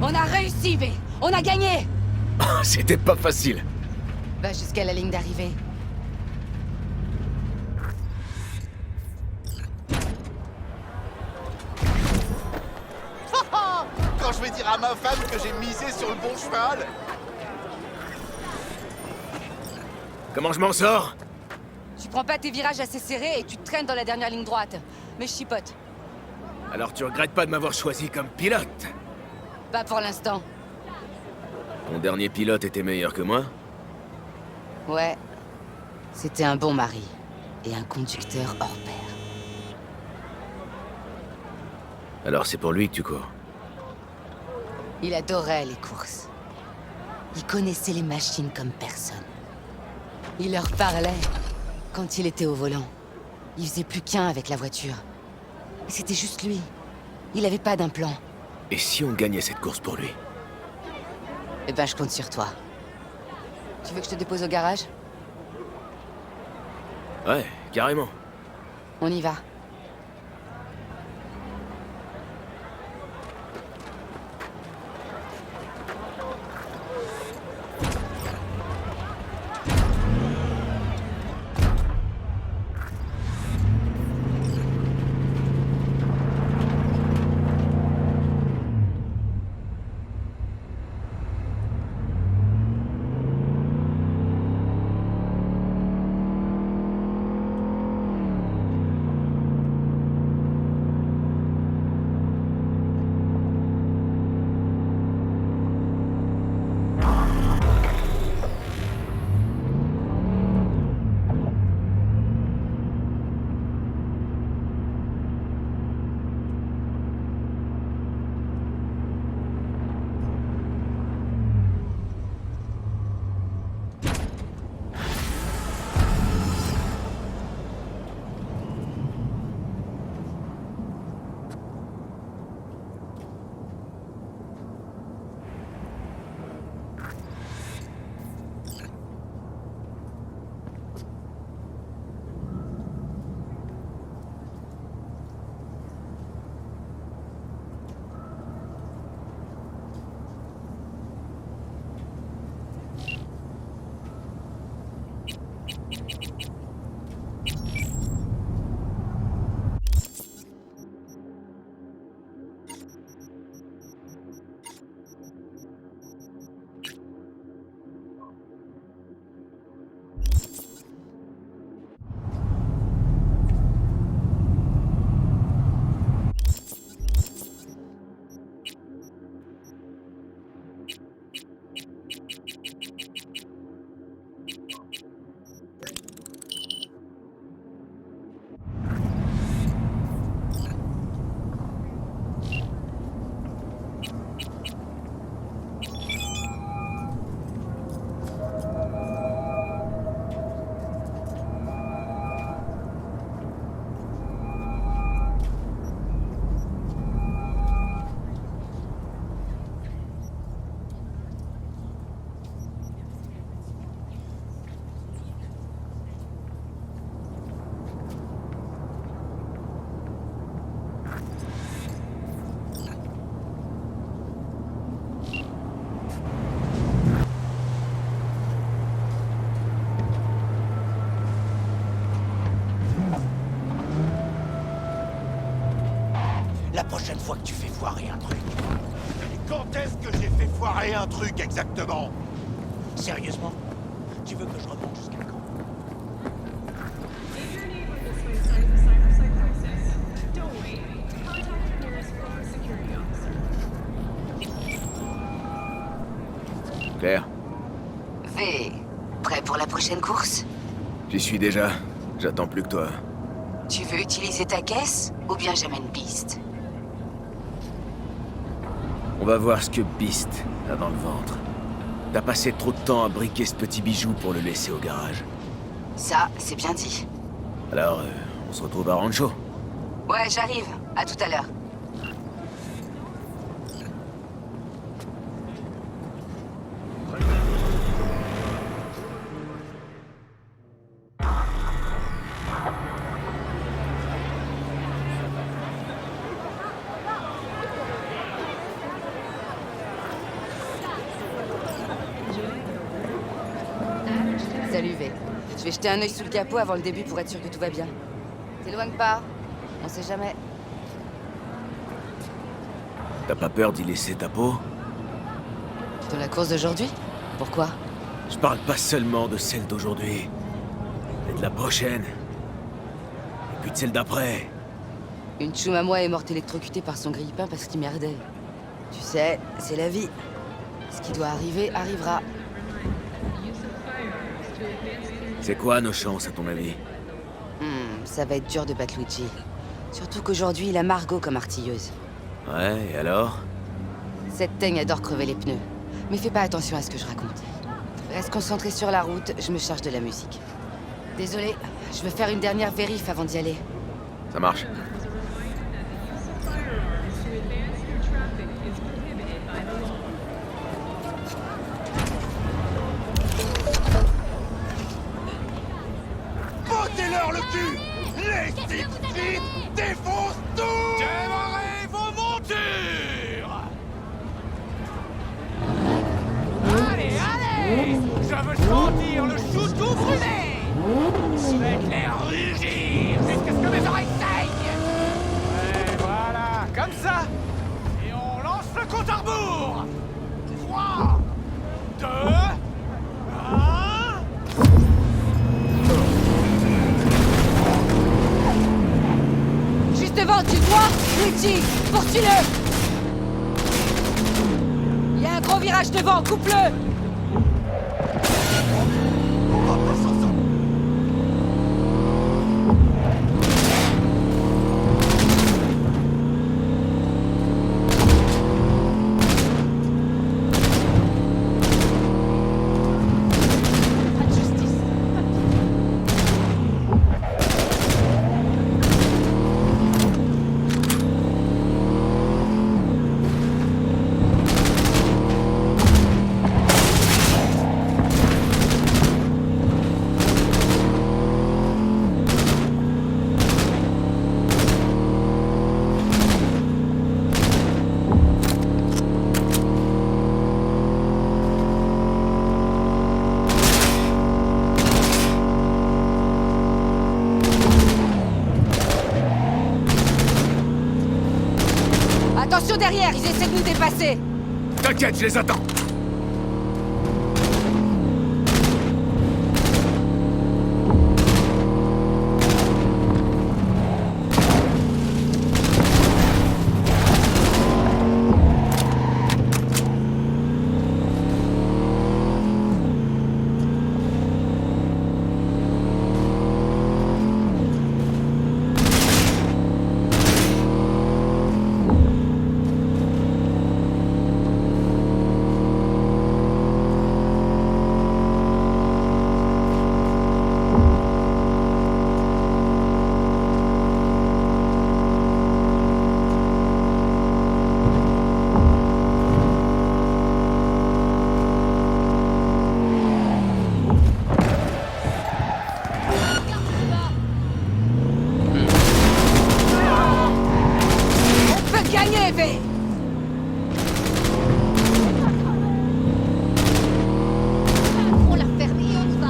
On a réussi, V. On a gagné. C'était pas facile. Va jusqu'à la ligne d'arrivée. Quand je vais dire à ma femme que j'ai misé sur le bon cheval. Comment je m'en sors? Tu prends pas tes virages assez serrés et tu te traînes dans la dernière ligne droite. Mais je chipote. Alors tu regrettes pas de m'avoir choisi comme pilote? Pas pour l'instant. Ton dernier pilote était meilleur que moi? Ouais. C'était un bon mari. Et un conducteur hors pair. Alors c'est pour lui que tu cours? Il adorait les courses. Il connaissait les machines comme personne. Il leur parlait quand il était au volant. Il faisait plus qu'un avec la voiture. Et c'était juste lui. Il avait pas d'un plan. Et si on gagnait cette course pour lui? Eh ben, je compte sur toi. Tu veux que je te dépose au garage? Ouais, carrément. On y va. La prochaine fois que tu fais foirer un truc. Et quand est-ce que j'ai fait foirer un truc exactement? Sérieusement? Tu veux que je remonte jusqu'à quand? Claire? V, prêt pour la prochaine course? J'y suis déjà. J'attends plus que toi. Tu veux utiliser ta caisse ou bien j'amène Beast? On va voir ce que Beast a dans le ventre. T'as passé trop de temps à briquer ce petit bijou pour le laisser au garage. Ça, c'est bien dit. Alors, on se retrouve à Rancho. Ouais, j'arrive. À tout à l'heure. Salut V. Je vais jeter un œil sous le capot avant le début pour être sûr que tout va bien. T'éloigne pas. On sait jamais. T'as pas peur d'y laisser ta peau? De la course d'aujourd'hui? Pourquoi? Je parle pas seulement de celle d'aujourd'hui, mais de la prochaine. Et puis de celle d'après. Une choum à moi est morte électrocutée par son grille-pain parce qu'il merdait. Tu sais, c'est la vie. Ce qui doit arriver, arrivera. C'est quoi nos chances, à ton avis? Ça va être dur de battre Luigi. Surtout qu'aujourd'hui, il a Margot comme artilleuse. Ouais, et alors? Cette teigne adore crever les pneus. Mais fais pas attention à ce que je raconte. Reste concentré sur la route, je me charge de la musique. Désolé, je veux faire une dernière vérif avant d'y aller. Ça marche. Bottez-leur le cul! Les types défoncent tout! Démarrez vos montures! Allez, allez! Je veux sentir le chou tout brûlé! Je vais te les rugir jusqu'à ce que mes oreilles saignent! Et voilà, comme ça! Et on lance le compte à rebours! 3, 2, 1... Juste devant, tu le vois? Luigi, poursuis-le! Il y a un gros virage devant, coupe-le! Attention derrière, ils essaient de nous dépasser! T'inquiète, je les attends! On l'a fermé et on y va.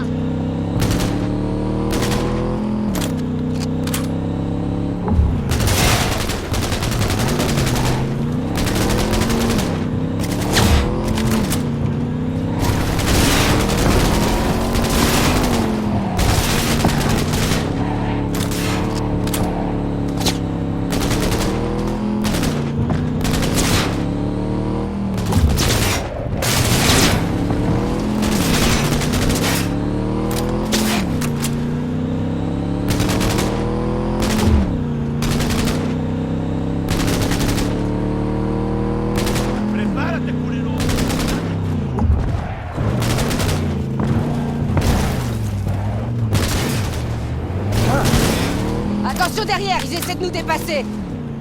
Attention derrière, ils essaient de nous dépasser!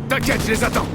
T'inquiète, je les attends!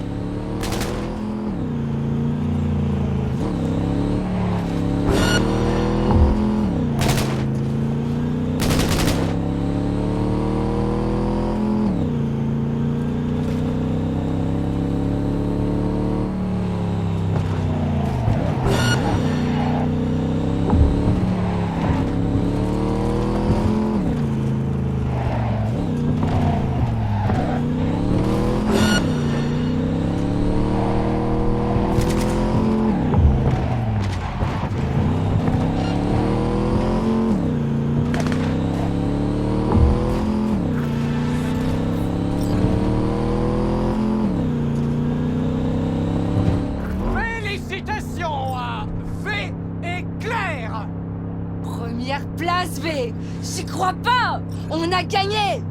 première place, V. J'y crois pas. On a gagné.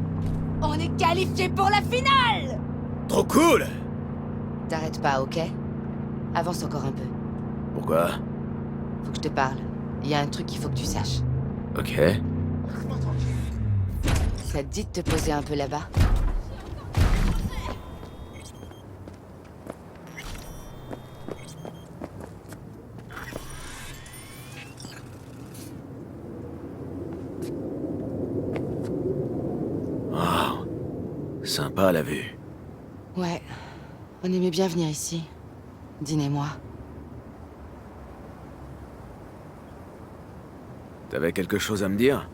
On est qualifié pour la finale. Trop cool! T'arrêtes pas, ok? Avance encore un peu. Pourquoi? Faut que je te parle. Il y a un truc qu'il faut que tu saches. Ok. Ça te dit de te poser un peu là-bas? Wow. Sympa la vue. Ouais. On aimait bien venir ici. Dean et moi. T'avais quelque chose à me dire?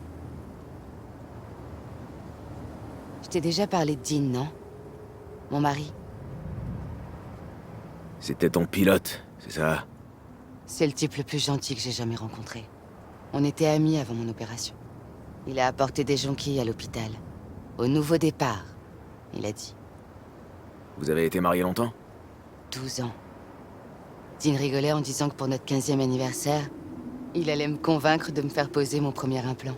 Je t'ai déjà parlé de Dean, non? Mon mari. C'était ton pilote, c'est ça? C'est le type le plus gentil que j'ai jamais rencontré. On était amis avant mon opération. Il a apporté des jonquilles à l'hôpital. Au nouveau départ, il a dit. Vous avez été mariés longtemps? 12 ans. Dean rigolait en disant que pour notre 15e anniversaire, il allait me convaincre de me faire poser mon premier implant.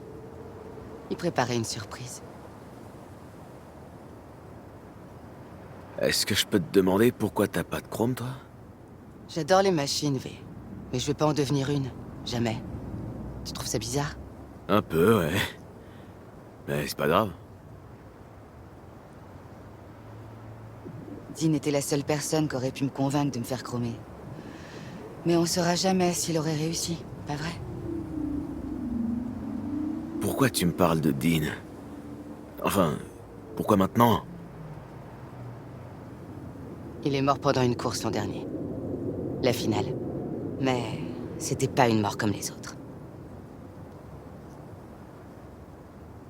Il préparait une surprise. Est-ce que je peux te demander pourquoi t'as pas de chrome, toi? J'adore les machines, V. Mais je veux pas en devenir une. Jamais. Tu trouves ça bizarre? Un peu, ouais. Mais c'est pas grave. Dean était la seule personne qui aurait pu me convaincre de me faire chromer. Mais on saura jamais s'il aurait réussi, pas vrai? Pourquoi tu me parles de Dean? Enfin, pourquoi maintenant? Il est mort pendant une course l'an dernier. La finale. Mais c'était pas une mort comme les autres.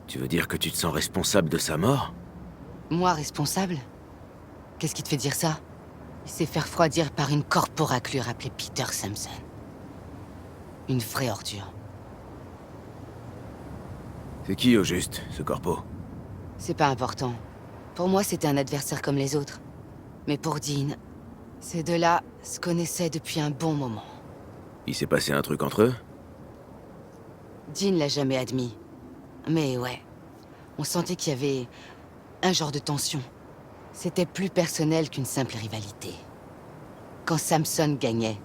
Tu veux dire que tu te sens responsable de sa mort? Moi, responsable? Qu'est-ce qui te fait dire ça? Il s'est fait refroidir par une corporaclure appelée Peter Samson. Une vraie ordure. C'est qui, au juste, ce corpo? C'est pas important. Pour moi, c'était un adversaire comme les autres. Mais pour Dean, ces deux-là se connaissaient depuis un bon moment. Il s'est passé un truc entre eux? Dean l'a jamais admis. Mais ouais, on sentait qu'il y avait un genre de tension. C'était plus personnel qu'une simple rivalité. Quand Samson gagnait,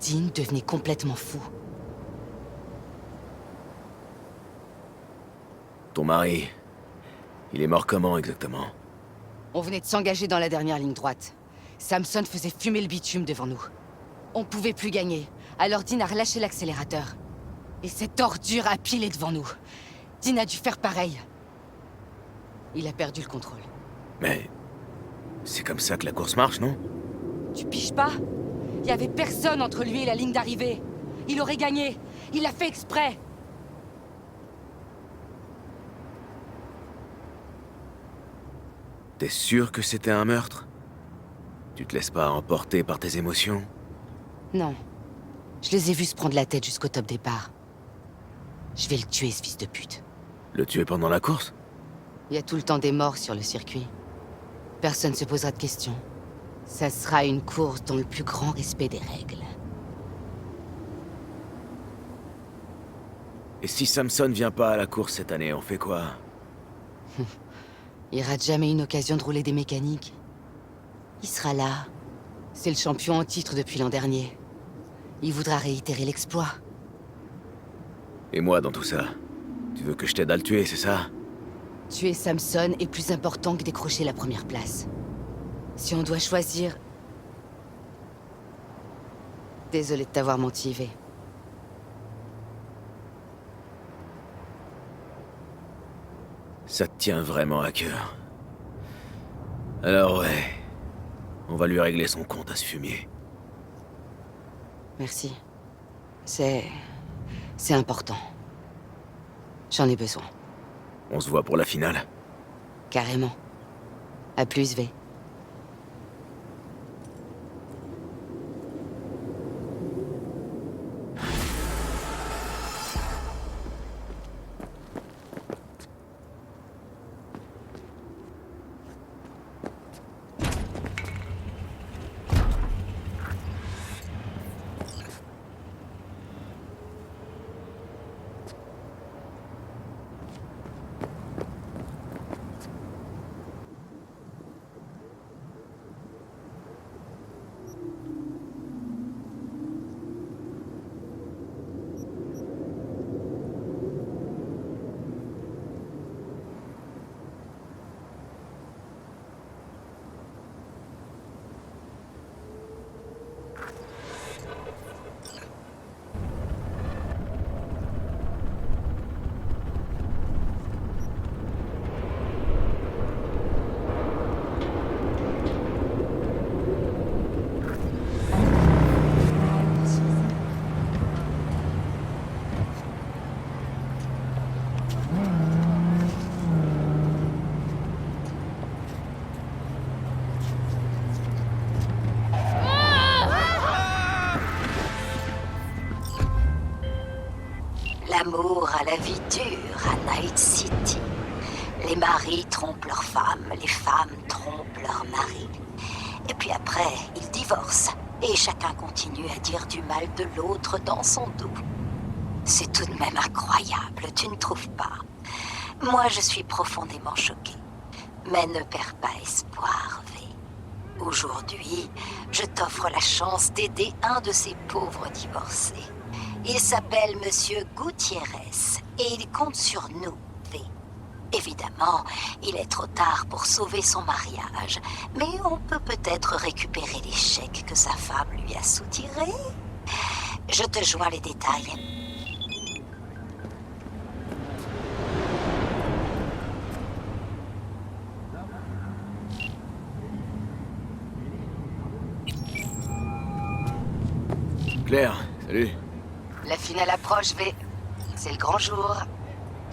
Dean devenait complètement fou. Ton mari, il est mort comment exactement? On venait de s'engager dans la dernière ligne droite. Samson faisait fumer le bitume devant nous. On pouvait plus gagner, alors Dean a relâché l'accélérateur. Et cette ordure a pilé devant nous. Dean a dû faire pareil. Il a perdu le contrôle. Mais... c'est comme ça que la course marche, non? Tu piges pas? Il y avait personne entre lui et la ligne d'arrivée. Il aurait gagné. Il l'a fait exprès. T'es sûr que c'était un meurtre? Tu te laisses pas emporter par tes émotions? Non. Je les ai vus se prendre la tête jusqu'au top départ. Je vais le tuer, ce fils de pute. Le tuer pendant la course? Il y a tout le temps des morts sur le circuit. Personne se posera de questions. Ça sera une course dans le plus grand respect des règles. Et si Samson vient pas à la course cette année, on fait quoi? Il rate jamais une occasion de rouler des mécaniques. Il sera là. C'est le champion en titre depuis l'an dernier. Il voudra réitérer l'exploit. Et moi dans tout ça? Tu veux que je t'aide à le tuer, c'est ça? Tuer Samson est plus important que décrocher la première place. Si on doit choisir... Désolé de t'avoir menti, V. Ça te tient vraiment à cœur. Alors ouais, on va lui régler son compte à ce fumier. Merci. C'est important. J'en ai besoin. On se voit pour la finale? Carrément. À plus, V. L'amour à la vie dure à Night City. Les maris trompent leurs femmes, les femmes trompent leurs maris. Et puis après, ils divorcent. Et chacun continue à dire du mal de l'autre dans son dos. C'est tout de même incroyable, tu ne trouves pas? Moi, je suis profondément choquée. Mais ne perds pas espoir, V. Aujourd'hui, je t'offre la chance d'aider un de ces pauvres divorcés. Il s'appelle Monsieur Gutiérrez et il compte sur nous, V. Évidemment, il est trop tard pour sauver son mariage, mais on peut peut-être récupérer les chèques que sa femme lui a soutirés. Je te joins les détails. Claire, salut. La finale approche, V. C'est le grand jour.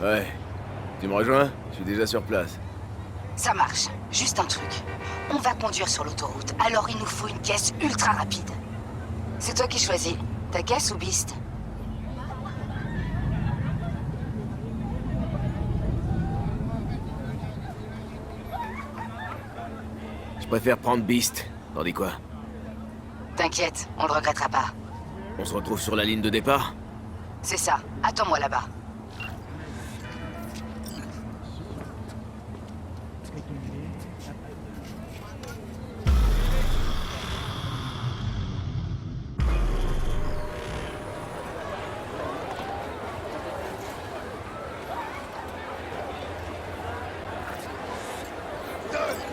Ouais. Tu me rejoins? Je suis déjà sur place. Ça marche. Juste un truc. On va conduire sur l'autoroute, alors il nous faut une caisse ultra rapide. C'est toi qui choisis. Ta caisse ou Beast? Je préfère prendre Beast. T'en dis quoi? T'inquiète, on le regrettera pas. On se retrouve sur la ligne de départ? C'est ça. Attends-moi là-bas.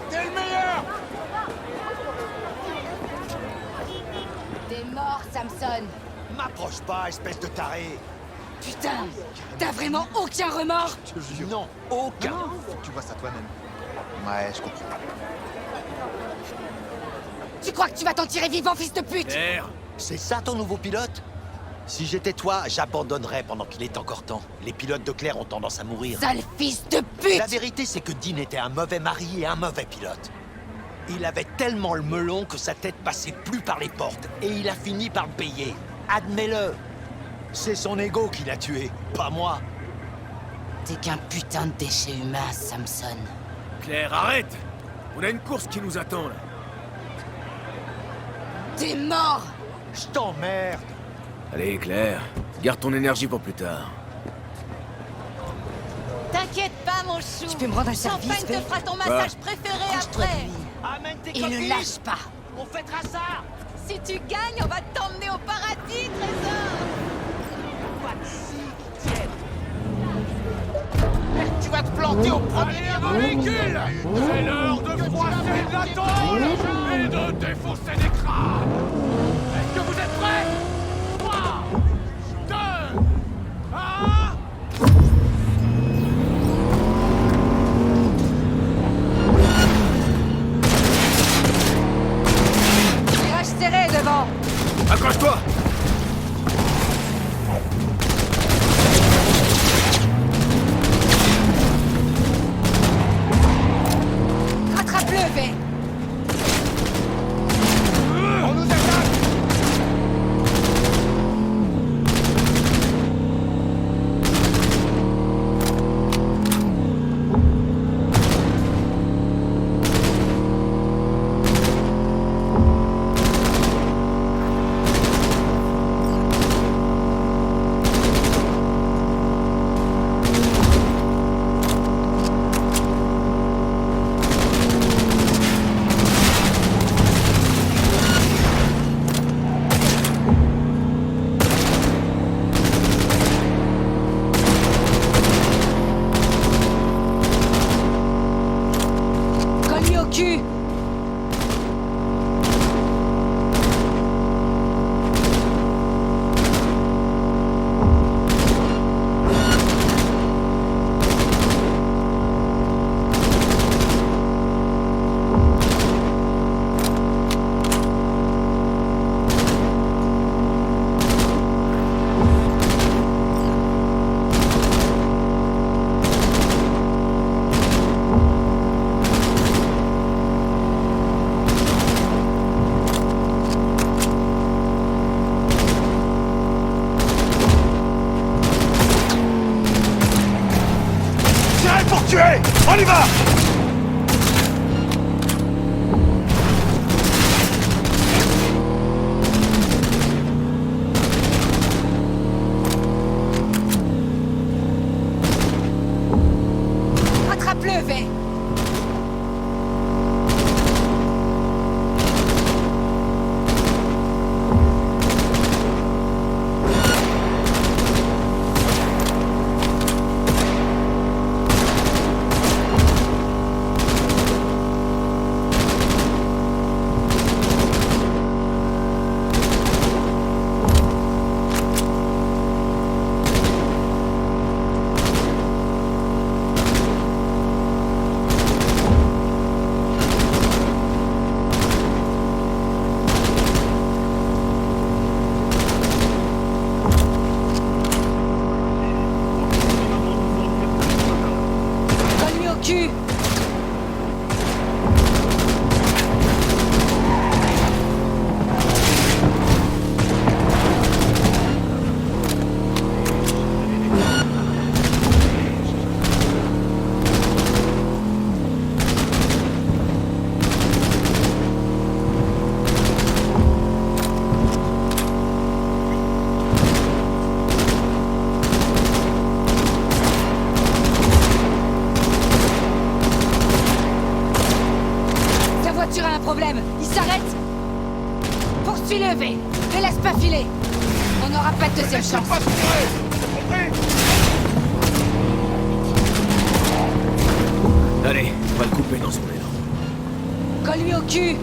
T'es le meilleur! T'es mort, Samson. M'approche pas, espèce de taré. Putain, t'as vraiment aucun remords? Non, aucun. Tu vois ça toi-même. Ouais, je comprends. Tu crois que tu vas t'en tirer vivant, fils de pute? C'est ça ton nouveau pilote? Si j'étais toi, j'abandonnerais pendant qu'il est encore temps. Les pilotes de Claire ont tendance à mourir. Sale fils de pute! La vérité, c'est que Dean était un mauvais mari et un mauvais pilote. Il avait tellement le melon que sa tête passait plus par les portes. Et il a fini par le payer. Admets-le. C'est son ego qui l'a tué, pas moi. T'es qu'un putain de déchet humain, Samson. Claire, arrête! On a une course qui nous attend, là. T'es mort! Je t'emmerde. Allez, Claire, garde ton énergie pour plus tard. T'inquiète pas, mon chou. Tu peux me rendre un service, Champagne te fera ton massage préféré après. Amène tes Et copines. ne lâche pas. On fêtera ça. Si tu gagnes, on va t'emmener au paradis, trésor. Tu vas te planter au premier véhicule! C'est l'heure de froisser de la tôle et de défoncer des crânes! Est-ce que vous êtes prêts? 3, 2, 1... Virage serré devant. Accroche-toi! Rattrape-le, V. Allez, on y va! Rattrape-le, V! Colle-lui au cul! Sa voiture a un problème! Il s'arrête! Poursuis-le, V! Ne laisse pas filer! On n'aura pas de deuxième chance! Allez, on va le couper dans son élan. Colle-lui au cul!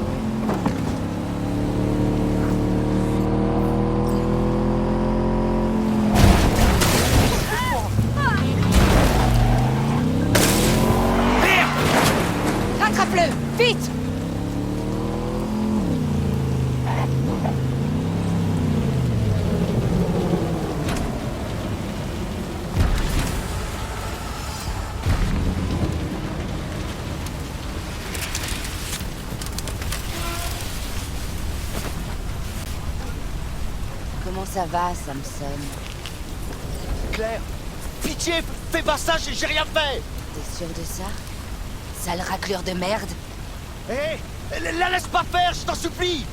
Rattrape-le! Vite! Comment ça va, Samson? Claire, pitié, fais pas ça, j'ai rien fait! T'es sûr de ça? Sale raclure de merde! Hé, la laisse pas faire, je t'en supplie!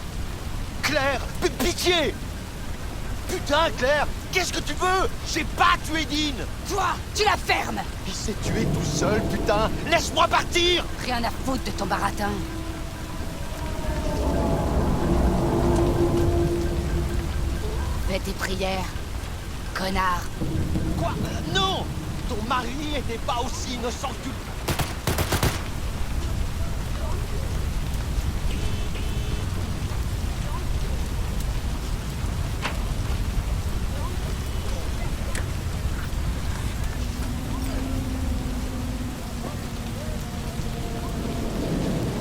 Claire, pitié! Putain, Claire, qu'est-ce que tu veux? J'ai pas tué Dean! Toi, tu la fermes! Il s'est tué tout seul, putain! Laisse-moi partir! Rien à foutre de ton baratin! Fais tes prières, connard! Quoi? Non! Ton mari était pas aussi innocent que tu...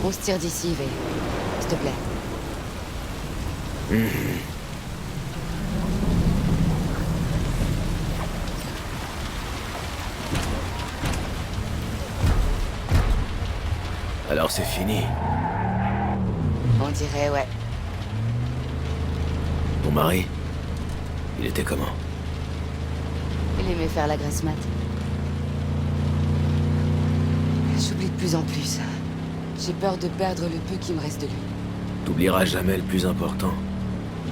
On se tire d'ici, V. S'il te plaît. Alors c'est fini. On dirait, ouais. Ton mari, il était comment? Il aimait faire la graisse mat. J'oublie de plus en plus. J'ai peur de perdre le peu qui me reste de lui. T'oublieras jamais le plus important.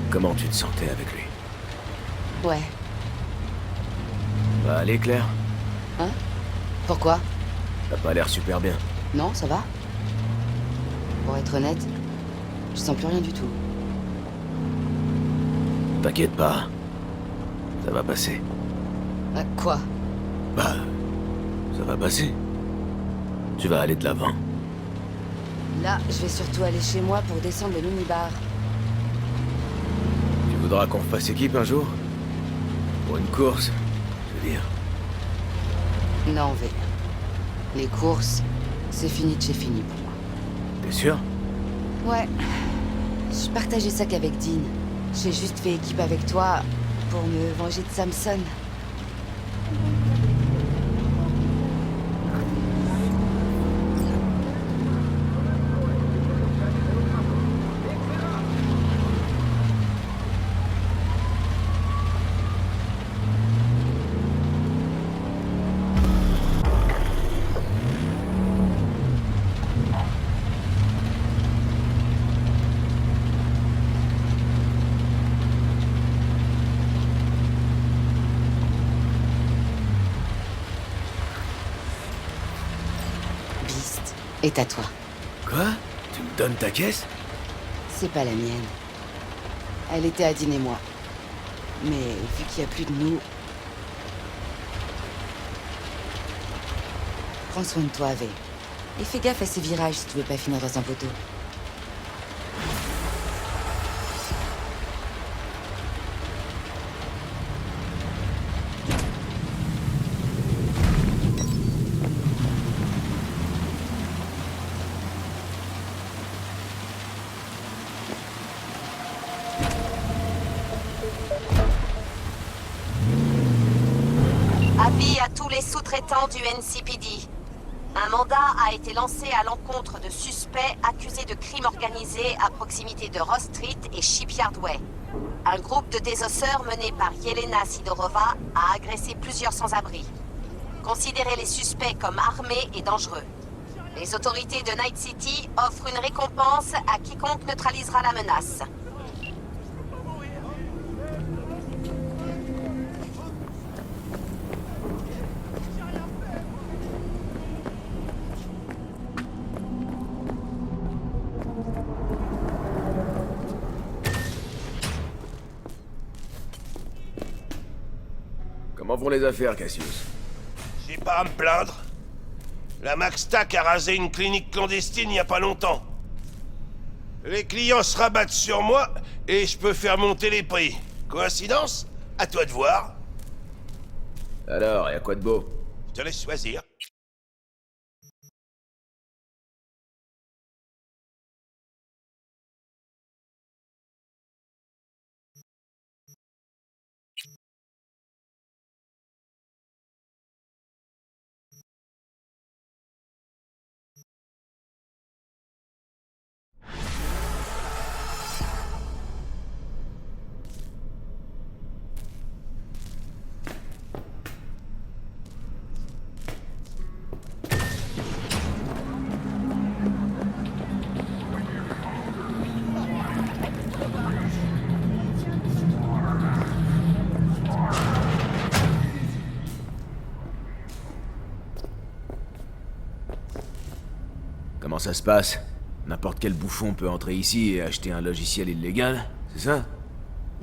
Comment tu te sentais avec lui? Ouais. Bah allez, Claire. Hein? Pourquoi? T'as pas l'air super bien. Non, ça va. Pour être honnête, je sens plus rien du tout. T'inquiète pas. Ça va passer. Quoi? Bah... ça va passer. Tu vas aller de l'avant. Là, je vais surtout aller chez moi pour descendre le minibar. Tu voudras qu'on fasse équipe un jour? Pour une course, je veux dire. Non, V. Les courses, c'est fini de chez fini pour moi. T'es sûr? Ouais. Je partageais ça qu'avec Dean. J'ai juste fait équipe avec toi pour me venger de Samson. est à toi. Quoi? Tu me donnes ta caisse? C'est pas la mienne. Elle était à Dean et moi. Mais vu qu'il y a plus de nous... Prends soin de toi, Ave. Et fais gaffe à ces virages si tu veux pas finir dans un poteau. Avis à tous les sous-traitants du NCPD. Un mandat a été lancé à l'encontre de suspects accusés de crimes organisés à proximité de Ross Street et Shipyard Way. Un groupe de désosseurs mené par Yelena Sidorova a agressé plusieurs sans-abri. Considérez les suspects comme armés et dangereux. Les autorités de Night City offrent une récompense à quiconque neutralisera la menace. Comment vont les affaires, Cassius? J'ai pas à me plaindre. La Maxtac a rasé une clinique clandestine il y a pas longtemps. Les clients se rabattent sur moi et je peux faire monter les prix. Coïncidence? À toi de voir. Alors, y a quoi de beau? Je te laisse choisir. Comment ça se passe? N'importe quel bouffon peut entrer ici et acheter un logiciel illégal, c'est ça?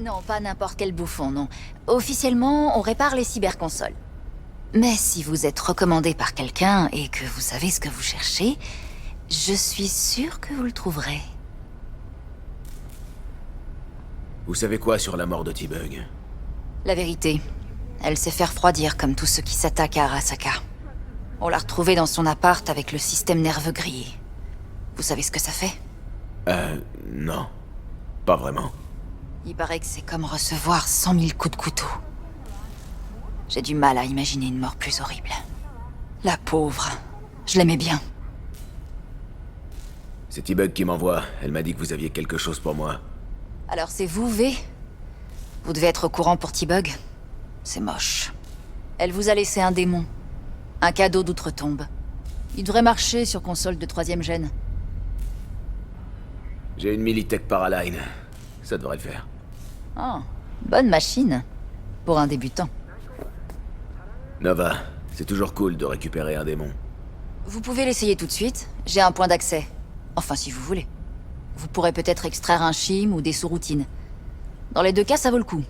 Non, pas n'importe quel bouffon, non. Officiellement, on répare les cyberconsoles. Mais si vous êtes recommandé par quelqu'un et que vous savez ce que vous cherchez, je suis sûre que vous le trouverez. Vous savez quoi sur la mort de T-Bug? La vérité, elle s'est fait refroidir comme tous ceux qui s'attaquent à Arasaka. On l'a retrouvée dans son appart avec le système nerveux grillé. Vous savez ce que ça fait? Non. Pas vraiment. Il paraît que c'est comme recevoir 100 000 coups de couteau. J'ai du mal à imaginer une mort plus horrible. La pauvre. Je l'aimais bien. C'est T-Bug qui m'envoie. Elle m'a dit que vous aviez quelque chose pour moi. Alors c'est vous, V? Vous devez être au courant pour T-Bug. C'est moche. Elle vous a laissé un démon. Un cadeau d'outre-tombe. Il devrait marcher sur console de 3ème gène. J'ai une Militech Paraline. Ça devrait le faire. Oh, bonne machine. Pour un débutant. Nova, c'est toujours cool de récupérer un démon. Vous pouvez l'essayer tout de suite. J'ai un point d'accès. Enfin, si vous voulez. Vous pourrez peut-être extraire un chim ou des sous-routines. Dans les deux cas, ça vaut le coup.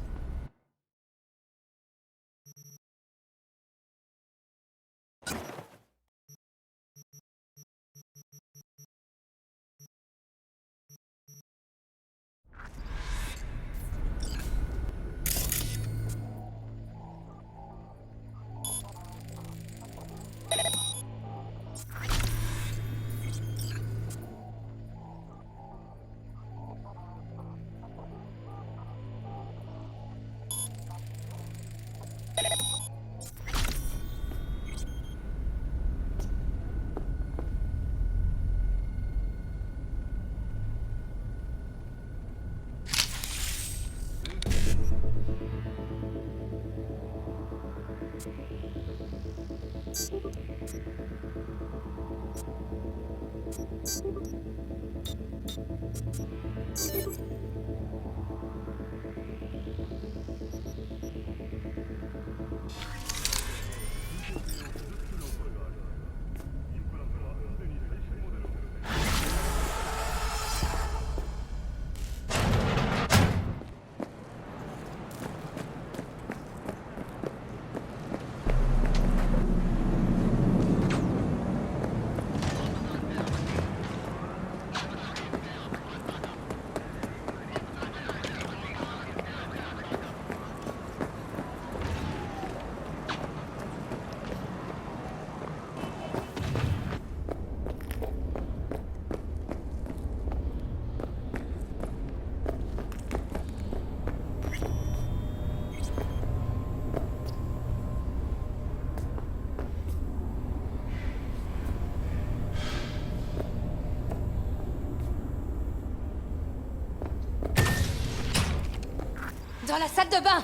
Dans la salle de bain!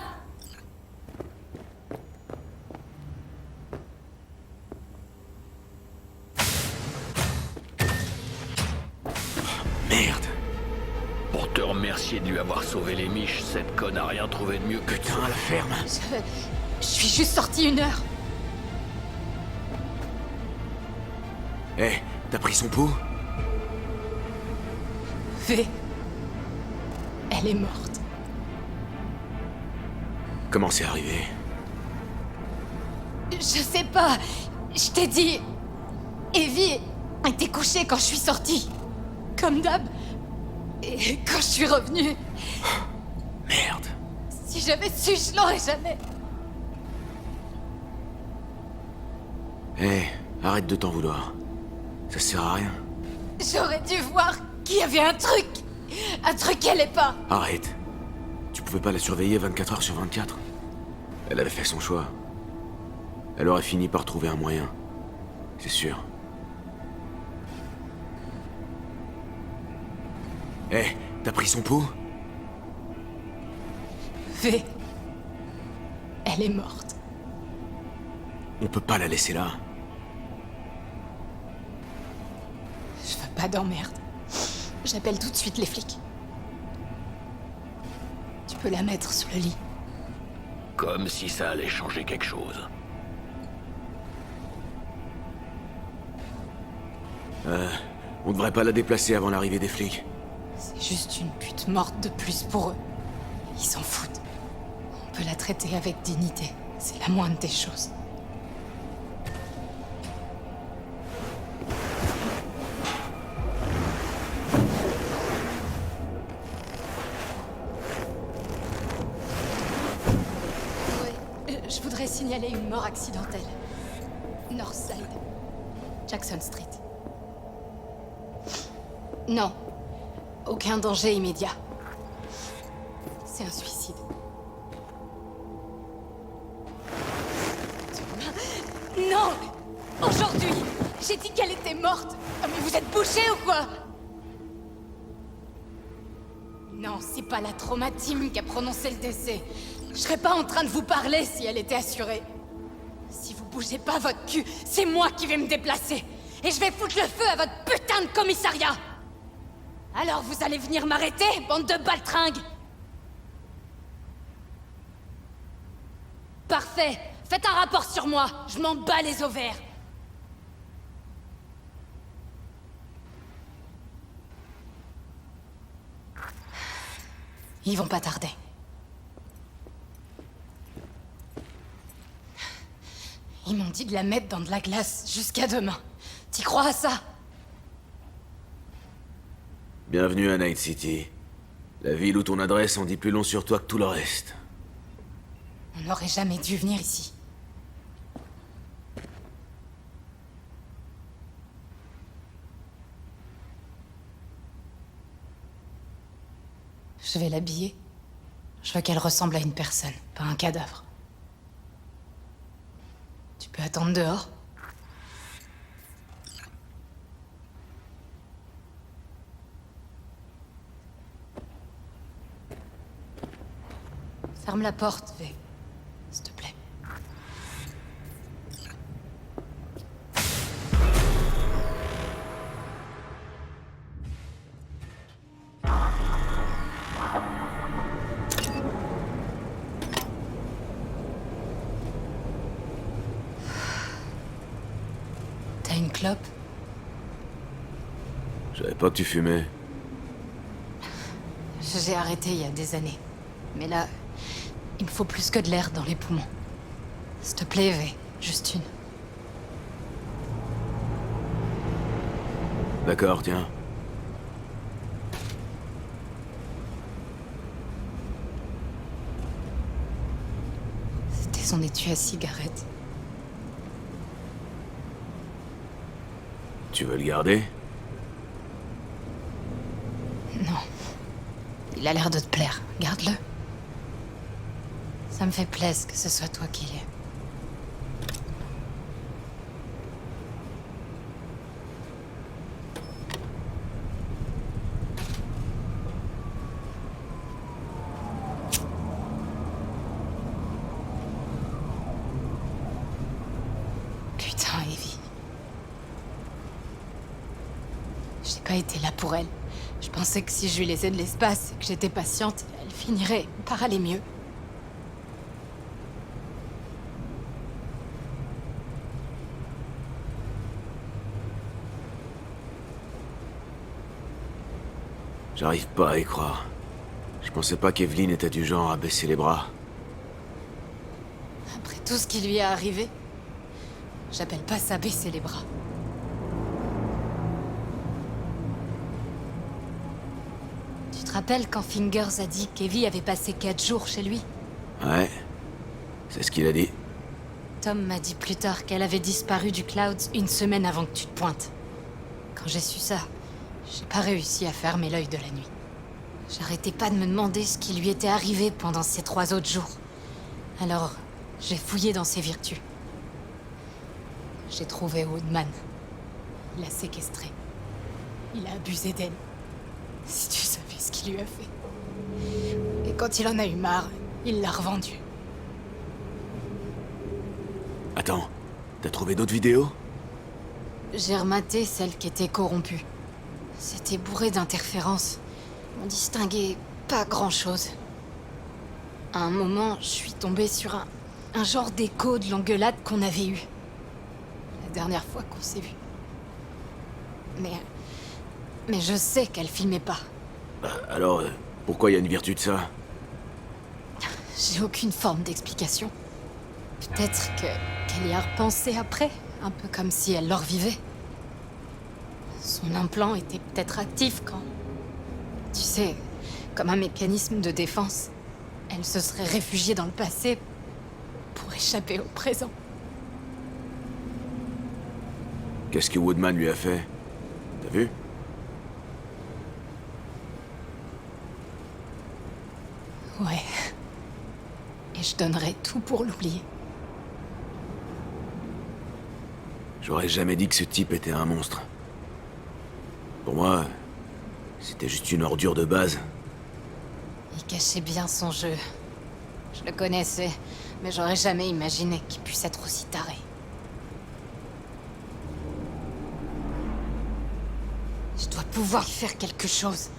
Merde. Pour te remercier de lui avoir sauvé les miches, cette conne a rien trouvé de mieux que putain la ferme. Je suis juste sortie 1 heure. Hé, t'as pris son pouls? V. Elle est morte. Comment c'est arrivé? Je sais pas. Je t'ai dit... Evie était couchée quand je suis sortie. Comme d'hab. Et quand je suis revenue... Merde. Si j'avais su, je l'aurais jamais. Hé, arrête de t'en vouloir. Ça sert à rien. J'aurais dû voir qu'il y avait un truc. Un truc qu'elle est pas. Arrête. Tu pouvais pas la surveiller 24 heures sur 24. Elle avait fait son choix. Elle aurait fini par trouver un moyen. C'est sûr. Hé, t'as pris son pouls? V. Elle est morte. On peut pas la laisser là. Je veux pas d'emmerde. J'appelle tout de suite les flics. Tu peux la mettre sous le lit. Comme si ça allait changer quelque chose. On devrait pas la déplacer avant l'arrivée des flics. C'est juste une pute morte de plus pour eux. Ils s'en foutent. On peut la traiter avec dignité. C'est la moindre des choses. Je voudrais signaler une mort accidentelle. Northside. Jackson Street. Non. Aucun danger immédiat. C'est un suicide. Non! Aujourd'hui! J'ai dit qu'elle était morte! Oh, mais vous êtes bouchés ou quoi? Non, c'est pas la traumatime qui a prononcé le décès. Je serais pas en train de vous parler si elle était assurée. Si vous bougez pas votre cul, c'est moi qui vais me déplacer. Et je vais foutre le feu à votre putain de commissariat! Alors vous allez venir m'arrêter, bande de baltringues? Parfait. Faites un rapport sur moi. Je m'en bats les ovaires. Ils vont pas tarder. Ils m'ont dit de la mettre dans de la glace jusqu'à demain. T'y crois à ça? Bienvenue à Night City. La ville où ton adresse en dit plus long sur toi que tout le reste. On n'aurait jamais dû venir ici. Je vais l'habiller. Je veux qu'elle ressemble à une personne, pas un cadavre. Tu peux attendre dehors? Ferme la porte, V. S'il te plaît. T'as une clope? Je savais pas que tu fumais. J'ai arrêté il y a des années. Mais là, il me faut plus que de l'air dans les poumons. S'il te plaît, V. Juste une. D'accord, tiens. C'était son étui à cigarette. Tu veux le garder? Non. Il a l'air de te plaire. Garde-le. Ça me fait plaisir que ce soit toi qui l'aies. pas été là pour elle. Je pensais que si je lui laissais de l'espace et que j'étais patiente, elle finirait par aller mieux. J'arrive pas à y croire. Je pensais pas qu'Evelyn était du genre à baisser les bras. Après tout ce qui lui est arrivé, j'appelle pas ça baisser les bras. Tu te rappelles quand Fingers a dit qu'Evie avait passé 4 jours chez lui? Ouais, c'est ce qu'il a dit. Tom m'a dit plus tard qu'elle avait disparu du Clouds 1 semaine avant que tu te pointes. Quand j'ai su ça, j'ai pas réussi à fermer l'œil de la nuit. J'arrêtais pas de me demander ce qui lui était arrivé pendant ces 3 autres jours. Alors, j'ai fouillé dans ses vertus. J'ai trouvé Woodman. Il l'a séquestrée. Il a abusé d'elle. Si tu savais ce qu'il lui a fait. Et quand il en a eu marre, il l'a revendue. Attends, t'as trouvé d'autres vidéos? J'ai rematé celle qui était corrompue. C'était bourré d'interférences. On distinguait pas grand-chose. À un moment, je suis tombée sur un genre d'écho de l'engueulade qu'on avait eue. La dernière fois qu'on s'est vus. Mais je sais qu'elle filmait pas. Alors, pourquoi il y a une vertu de ça? J'ai aucune forme d'explication. Peut-être qu'elle y a repensé après, un peu comme si elle leur vivait. Son implant était peut-être actif quand... Tu sais, comme un mécanisme de défense. Elle se serait réfugiée dans le passé pour échapper au présent. Qu'est-ce que Woodman lui a fait? T'as vu? Ouais. Et je donnerais tout pour l'oublier. J'aurais jamais dit que ce type était un monstre. Pour moi, c'était juste une ordure de base. Il cachait bien son jeu. Je le connaissais, mais j'aurais jamais imaginé qu'il puisse être aussi taré. Je dois pouvoir faire quelque chose.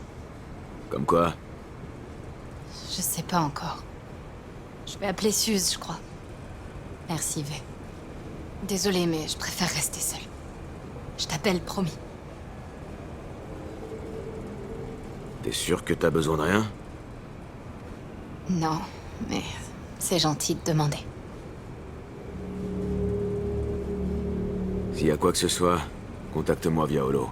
Comme quoi? Je sais pas encore. Je vais appeler Suze, je crois. Merci, V. Désolée, mais je préfère rester seule. Je t'appelle, promis. T'es sûr que t'as besoin de rien? Non, mais c'est gentil de demander. S'il y a quoi que ce soit, contacte-moi via Holo.